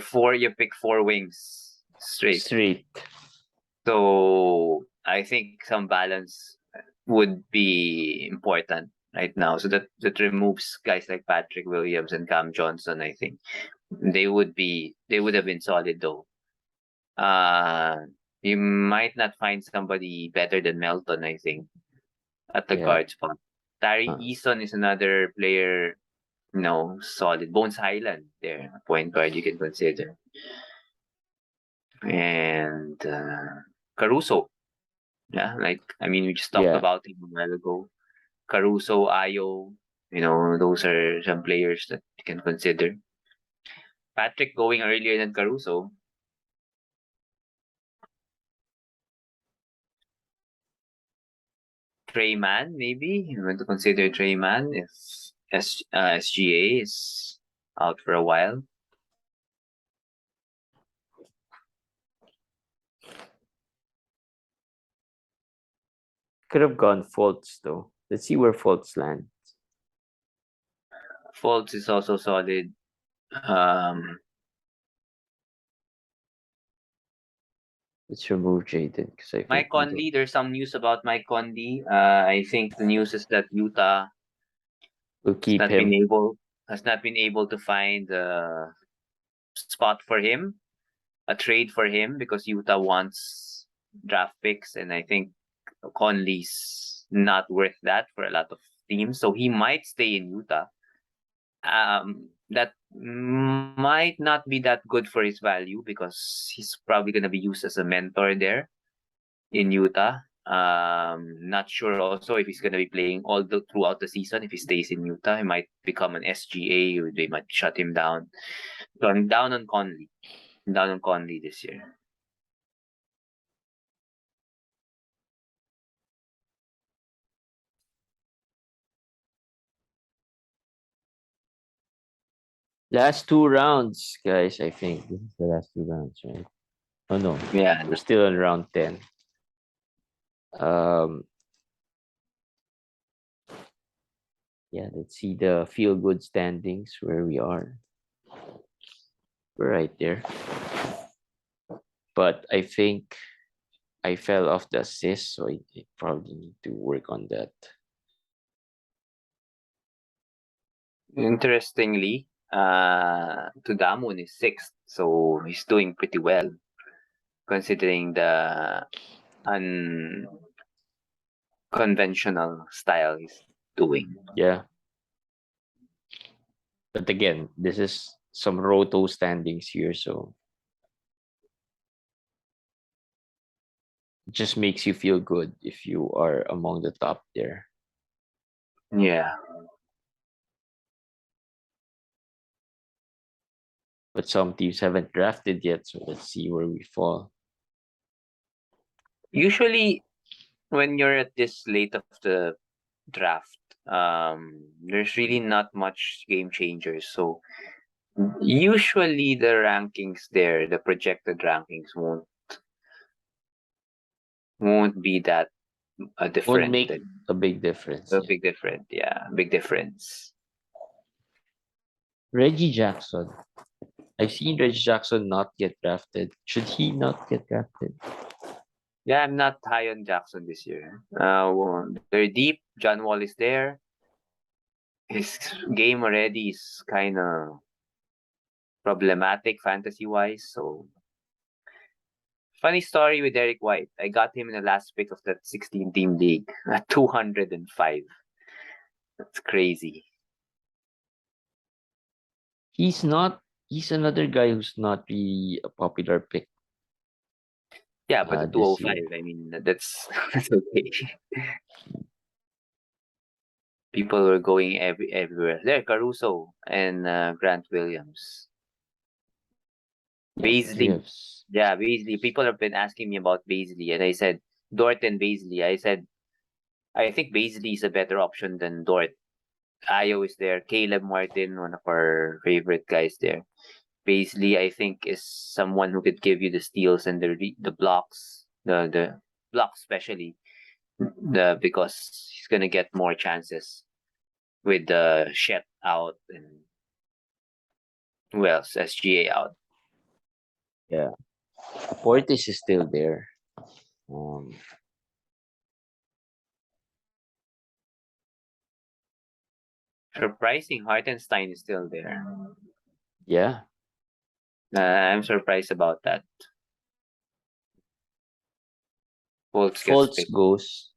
pick 4 wings straight. Straight. So I think some balance would be important right now. So that removes guys like Patrick Williams and Cam Johnson. I think they would have been solid though. You might not find somebody better than Melton, I think, at the Yeah. guard spot. Tari Uh, Eason is another player, solid. Bones Highland there, a point guard you can consider. And Caruso. Yeah, like I mean we just talked yeah. about him a while ago. Caruso, Ayo, those are some players that you can consider. Patrick going earlier than Caruso. Trey Mann, maybe you want to consider Trey Mann if SGA is out for a while. Could have gone Fultz though. Let's see where Fultz lands. Fultz is also solid. Um, Let's remove Jaden because I think Mike we don't. Conley, there's some news about Mike Conley. I think the news is that Utah We'll has keep not been him. able has not been able to find a spot for him, a trade for him because Utah wants draft picks, and I think Conley's not worth that for a lot of teams, so he might stay in Utah. That might not be that good for his value because he's probably going to be used as a mentor there in Utah. Not sure also if he's going to be playing throughout the season. If he stays in Utah, he might become an SGA, or they might shut him down. So I'm down on Conley. Down on Conley this year. Last 2 rounds, guys. I think this is the last 2 rounds, right? Oh no, Yeah. we're still on round 10. Um, yeah. Let's see the feel good standings where we are. We're right there, but I think I fell off the assist, so I probably need to work on that. Interestingly, Tudamun is sixth, so he's doing pretty well considering the unconventional style he's doing. Yeah, but again, this is some roto standings here, so it just makes you feel good if you are among the top there. Yeah. But some teams haven't drafted yet, so let's see where we fall. Usually, when you're at this late of the draft, there's really not much game changers. So usually the rankings there, the projected rankings won't be that Won't different. make a big difference. A Yeah. big different, yeah, big difference. Reggie Jackson. I've seen Reggie Jackson not get drafted. Should he not get drafted? Yeah, I'm not high on Jackson this year. They're deep. John Wall is there. His game already is kind of problematic fantasy wise. So funny story with Derek White. I got him in the last pick of that 16 team league at 205. That's crazy. He's not. He's another guy who's not really a popular pick Yeah, but the this 205, year. I mean, that's that's okay. People were going everywhere. There, Caruso and Grant Williams. Yeah, Baisley. Williams. Yeah, Baisley. People have been asking me about Baisley, and I said Dort and Baisley. I said I think Baisley is a better option than Dort. Ayo is there. Caleb Martin, one of our favorite guys there. Baisley, I think, is someone who could give you the steals and the blocks, the blocks especially, because he's gonna get more chances with the Shet out and who else? SGA out. Yeah. Portis is still there. Um, Surprising, Hartenstein is still there. yeah. I'm surprised about that. Fultz gets Fultz picked. goes.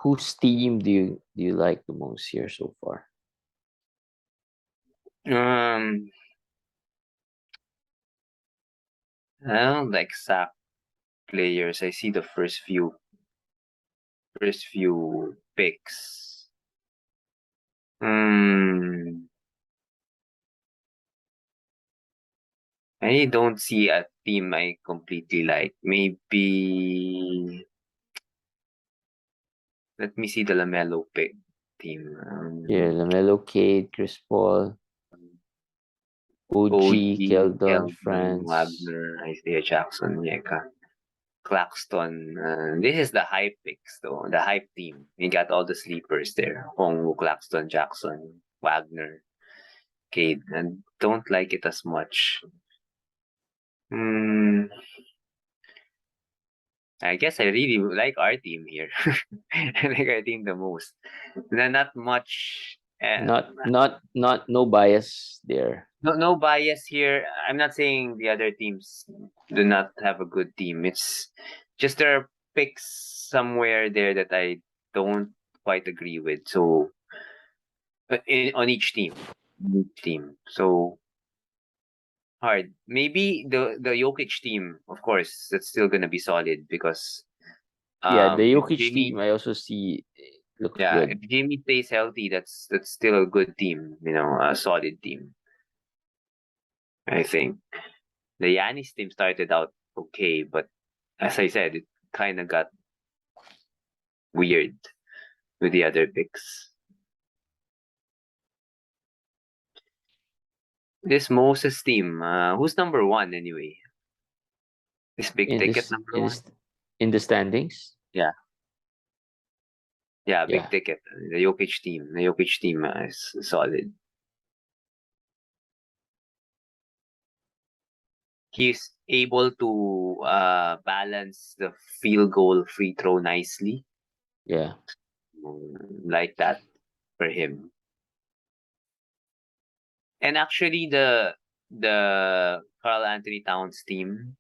Whose team do you like the most here so far? Um, I don't like sack players. I see the first few picks. I don't see a team I completely like. Maybe let me see the Lamelo pick team. Yeah, LaMelo, Cade, Chris Paul, OG, OG, Keldon, Keldon, France. Wagner, Isaiah Jackson, Yeka, Claxton. This is the hype picks though. The hype team. You got all the sleepers there. Hongwu, Claxton, Jackson, Wagner, Cade. And don't like it as much. I guess I really like our team here. I like our team the most. Not much. No bias there. No bias here. I'm not saying the other teams do not have a good team. It's just there are picks somewhere there that I don't quite agree with. So on each team. So hard. Maybe the Jokic team, of course, that's still gonna be solid because Yeah, the if Jokic team Jimmy I also see looks yeah, if good. Jimmy stays healthy, that's still a good team, a solid team. I think the Yanis team started out okay, but as I said, it kind of got weird with the other picks. This Moses team, who's number one anyway? This big In ticket this number in one? this in the standings. Yeah, yeah, big Yeah, ticket. The Jokic team is solid. He's able to balance the field goal free throw nicely. yeah, Like that for him. And actually the Carl Anthony Towns team,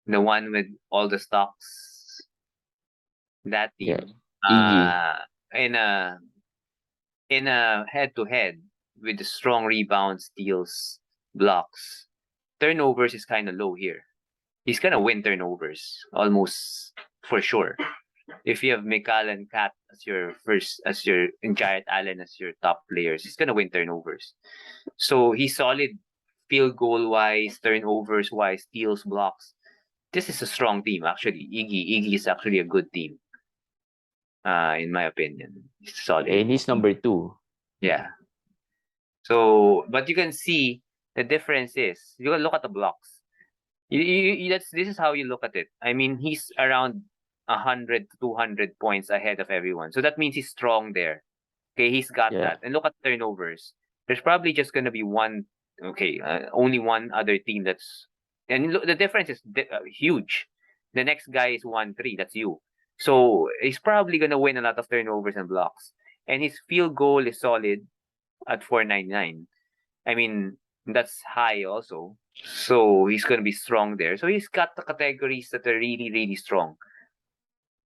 the one with all the stocks, that yeah. team, Iggy. in a head to head with the strong rebounds, steals, blocks, turnovers is kind of low here. He's gonna win turnovers almost for sure. If you have Mikal and Kat as your and Jarrett Allen as your top players, he's gonna win turnovers. So he's solid field goal wise, turnovers wise, steals, blocks. This is a strong team actually. Iggy is actually a good team. In my opinion, it's solid. And he's number 2. Yeah. So, but you can see the difference is you can look at the blocks. This is how you look at it. I mean, he's around 100 to 200 points ahead of everyone. So that means he's strong there. Okay, he's got Yeah. that. And look at turnovers. There's probably just gonna be only one other team that's, and look, the difference is huge. The next guy is 1-3. That's you. So he's probably gonna win a lot of turnovers and blocks. And his field goal is solid at 499. I mean, that's high also. So he's gonna be strong there. So he's got the categories that are really, really strong.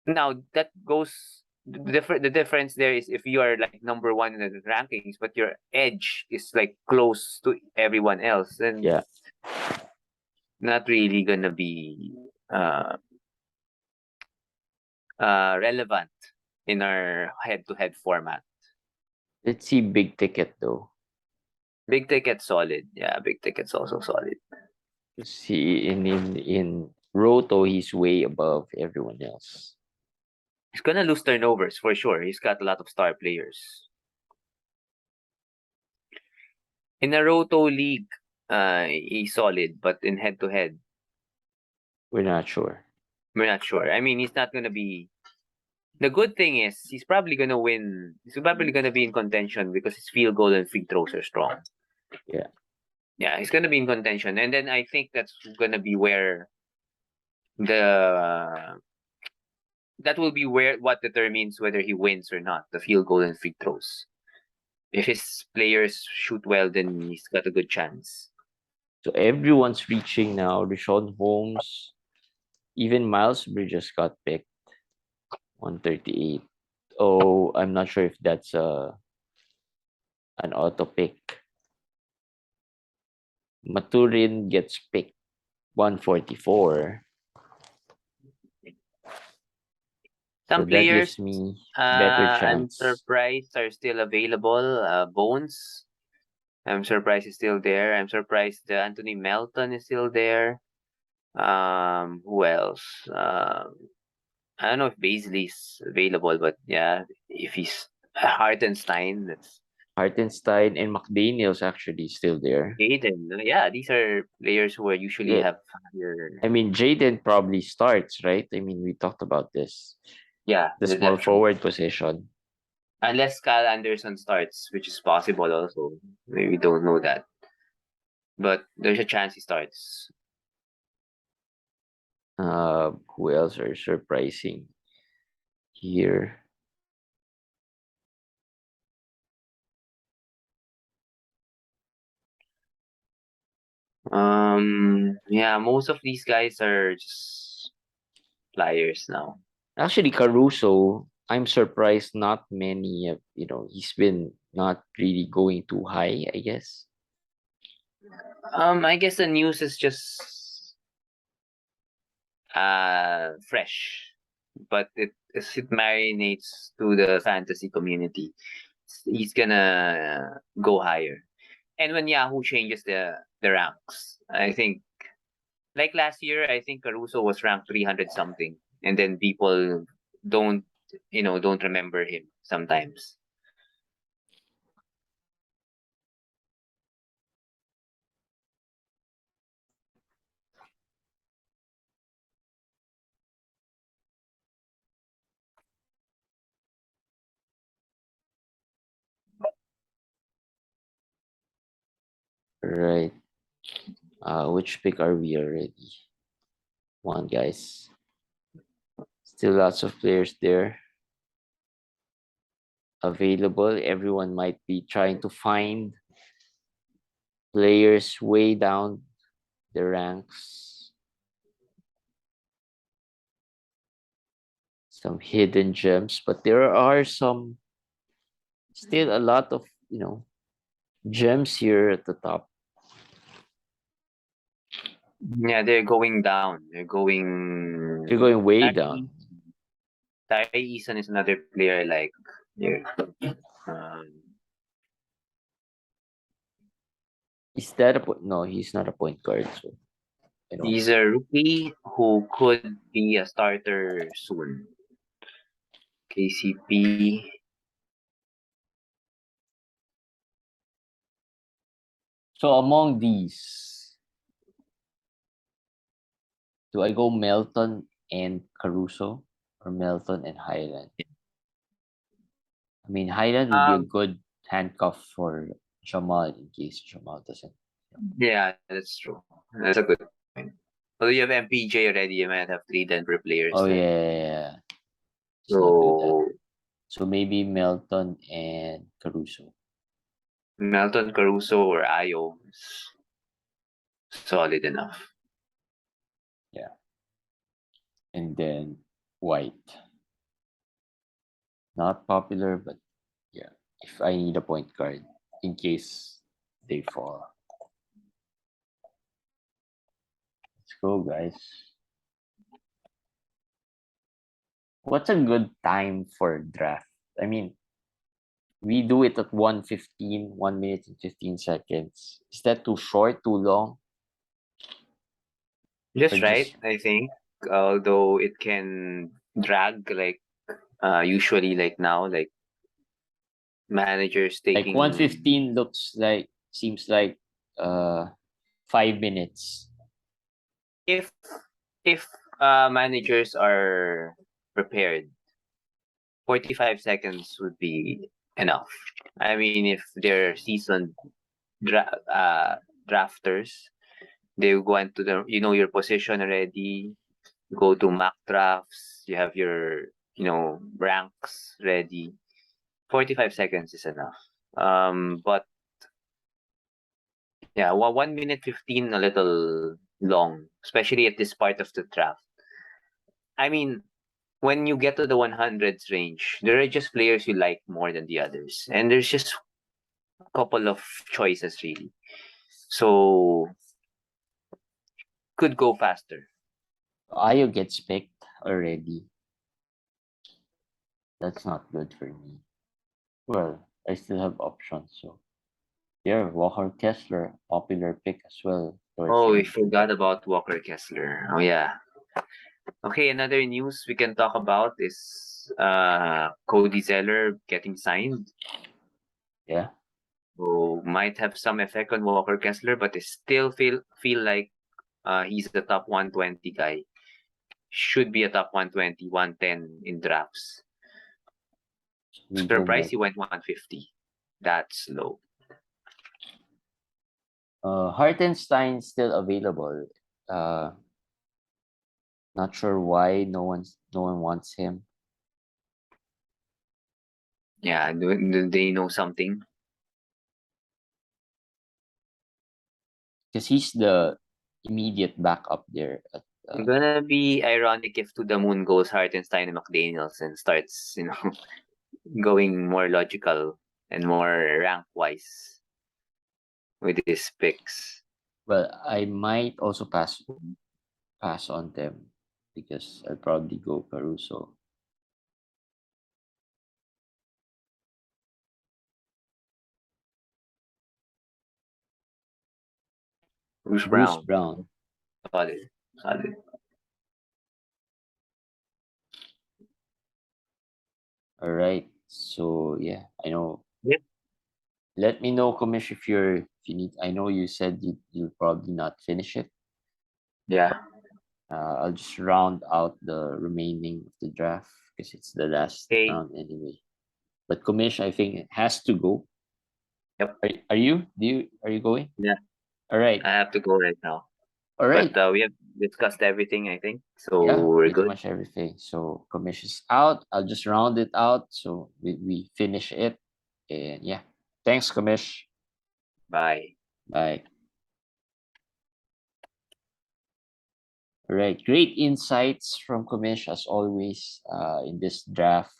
Now that goes the difference there is if you are like number one in the rankings, but your edge is like close to everyone else, then Yeah. not really gonna be relevant in our head-to-head format. Let's see big ticket though. Big ticket solid. Yeah, big ticket's also solid. See in Roto, he's way above everyone else. He's gonna lose turnovers for sure. He's got a lot of star players. In a Roto league, he's solid, but in head-to-head, We're not sure. we're not sure. I mean, he's not gonna be. The good thing is he's probably gonna win. He's probably gonna be in contention because his field goal and free throws are strong. Yeah. Yeah, he's gonna be in contention, and then I think that's gonna be where the that will be where what determines whether he wins or not. The field goal and free throws. If his players shoot well, then he's got a good chance. So everyone's reaching now. Rashawn Holmes, even Miles Bridges got picked. 138. Oh, I'm not sure if that's an auto pick. Maturin gets picked 144. So Some that players, gives me better I'm chance. surprised are still available. Bones, I'm surprised is still there. I'm surprised Anthony Melton is still there. Who else? I don't know if Baisley's available, but yeah, if he's Hartenstein, that's Hartenstein and McDaniel's actually still there. Aiden. Yeah, these are players who are usually Yeah, have higher. I mean, Jaden probably starts, right? I mean, we talked about this. Yeah, The small that's true. forward position. Unless Kyle Anderson starts, which is possible also. We don't know that. But there's a chance he starts. Who else are surprising here? Yeah, most of these guys are just flyers now. Actually, Caruso, I'm surprised not many, he's been not really going too high, I guess. I guess the news is just fresh, but it marinates to the fantasy community. He's gonna go higher. And when Yahoo changes the ranks, I think like last year, I think Caruso was ranked 300 something, and then people don't don't remember him sometimes. Right. Which pick are we already? One, guys. Still lots of players there available. Everyone might be trying to find players way down the ranks. Some hidden gems, but there are some still a lot of gems here at the top. Yeah, they're going down. They're going way down. Tyree Eason is another player like yeah. Um, Is that no? He's not a point guard. So he's a rookie who could be a starter soon. KCP. So among these, do I go Melton and Caruso or Melton and Highland? I mean, Highland would be a good handcuff for Jamal in case Jamal doesn't. Yeah, that's true. That's a good point. Although you have MPJ already, you might have three Denver players. Oh then. yeah. Let's not do that. So So maybe Melton and Caruso. Melton, Caruso, or Ayo is solid enough. Yeah. And then White. Not popular, but yeah, if I need a point guard in case they fall. Let's go, guys. What's a good time for draft? I mean, we do it at 1:15, 1 minute and 15 seconds. Is that too short, too long? Or Just right, just I think. Although it can drag like usually like now, like managers like taking 1:15 seems like 5 minutes. if if managers are prepared, 45 seconds would be enough. I mean, if they're seasoned drafters, they go into the your position already. Go to mock drafts. You have your ranks ready. 45 seconds is enough. But yeah, 1 minute 15 a little long, especially at this part of the draft. I mean, when you get to the 100s range, there are just players you like more than the others, and there's just a couple of choices really. So could go faster. Ayo gets picked already. That's not good for me. Well, I still have options, so yeah, Walker Kessler, popular pick as well towards Oh, the we end. forgot about Walker Kessler. Oh yeah. Okay, another news we can talk about is Cody Zeller getting signed. Yeah. So might have some effect on Walker Kessler, but I still feel like he's the top 120 guy. Should be a top 120, 110 in drafts. We go Surprised back. he went 150. That's low. Hartenstein still available. Not sure why no one wants him Yeah, do they know something? because he's the immediate backup there. It's gonna be ironic if To the Moon goes Hartenstein and McDaniels and starts, going more logical and more rank wise with his picks. Well, I might also pass on them because I'll probably go Caruso. Bruce Bruce Brown, Brown. solid, solid. All right. So yeah, I know. Yep. Let me know, Commish, if you need. I know you said you'll probably not finish it. Yeah. I'll just round out the remaining of the draft because it's the last Okay. round anyway. But Commish, I think it has to go. Yep. Are you? Are you going? Yeah. All right. I have to go right now. All But right. we have discussed everything, I think. So Yeah, we're pretty good. much everything. So Commish is out. I'll just round it out. So we finish it. And yeah. Thanks, Commish. Bye. Bye. All right. Great insights from Commish as always in this draft.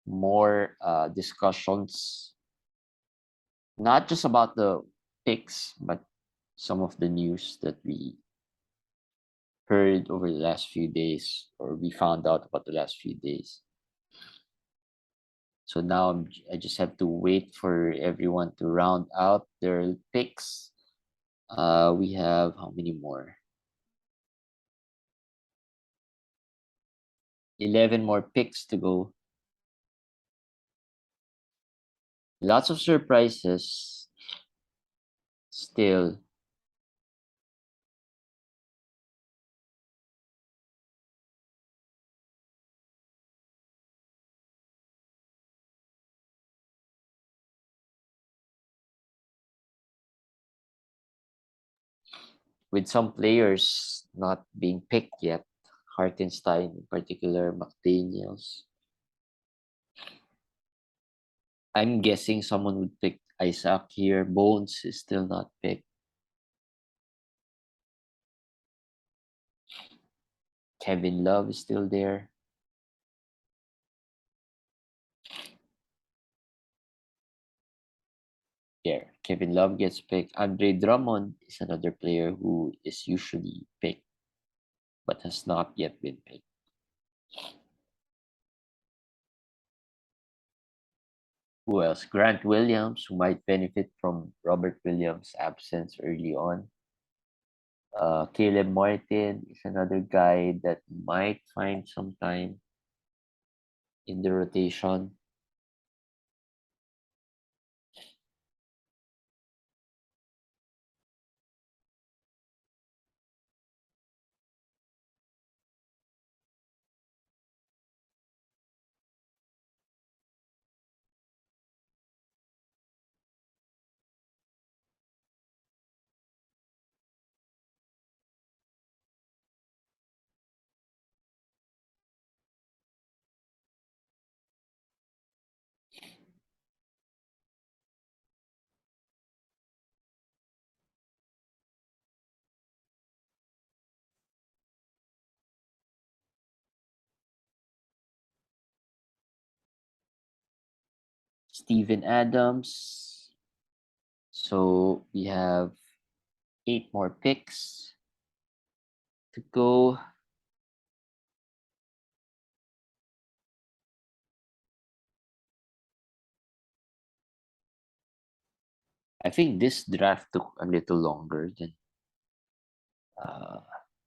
More discussions, not just about the picks, but some of the news that we heard over the last few days or we found out about the last few days. So now I just have to wait for everyone to round out their picks. We have how many more? 11 more picks to go. Lots of surprises still. With some players not being picked yet. Hartenstein in particular, McDaniels. I'm guessing someone would pick Isaac here. Bones is still not picked. Kevin Love is still there. Kevin Love gets picked. Andre Drummond is another player who is usually picked but has not yet been picked. Who else? Grant Williams, who might benefit from Robert Williams' absence early on. Caleb Martin is another guy that might find some time in the rotation. Steven Adams. So we have 8 more picks to go. I think this draft took a little longer than uh,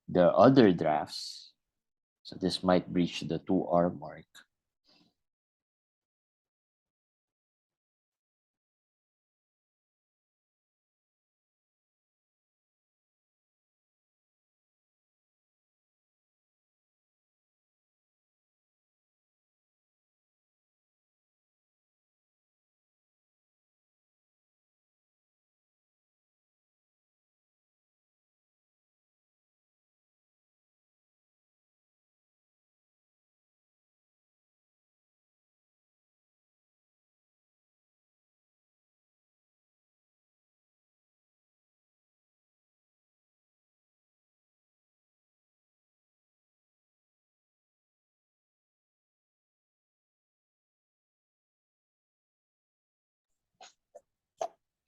the other drafts. So this might breach the 2 hour mark.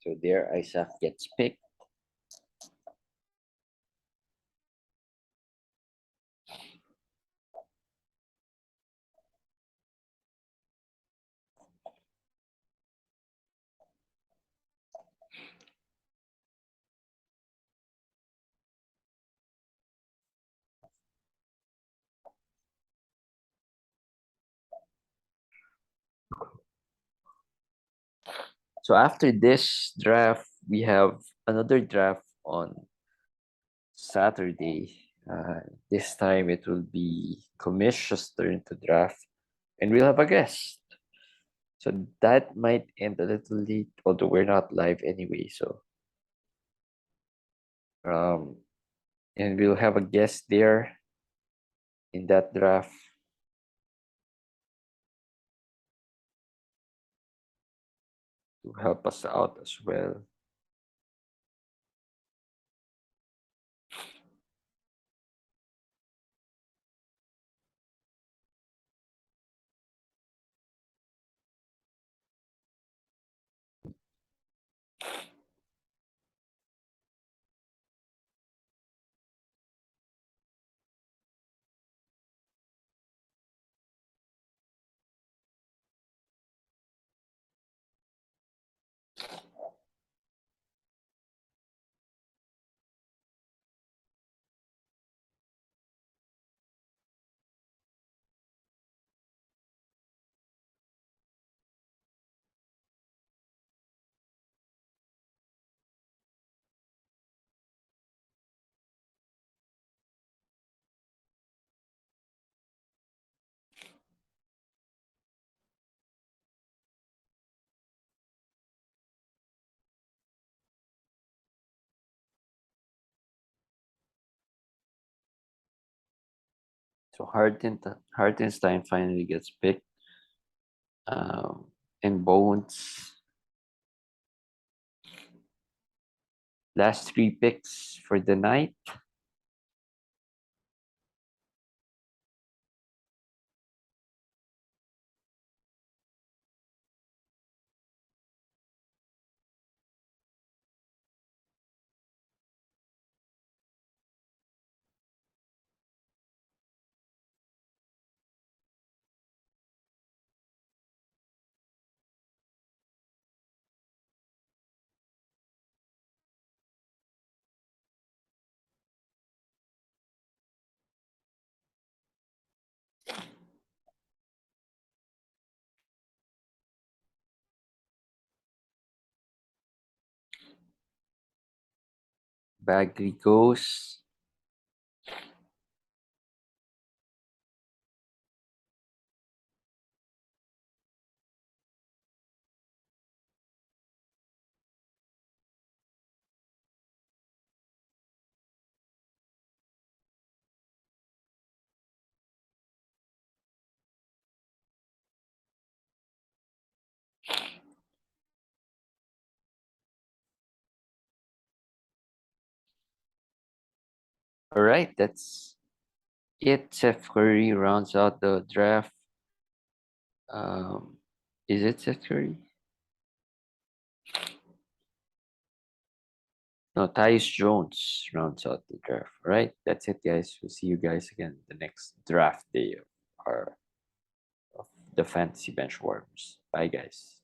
So there Isaac gets picked. So after this draft, we have another draft on Saturday. This time it will be Commish's turn to draft, and we'll have a guest. So that might end a little late, although we're not live anyway. So, and we'll have a guest there in that draft to help us out as well. So Hartenstein finally gets picked. And Bones. Last 3 picks for the night. Bagley goes. All right, that's it. Seth Curry rounds out the draft. Is it Seth Curry? No, Tyus Jones rounds out the draft. All right, that's it, guys. We'll see you guys again the next draft day of our of the fantasy bench warmers. Bye, guys.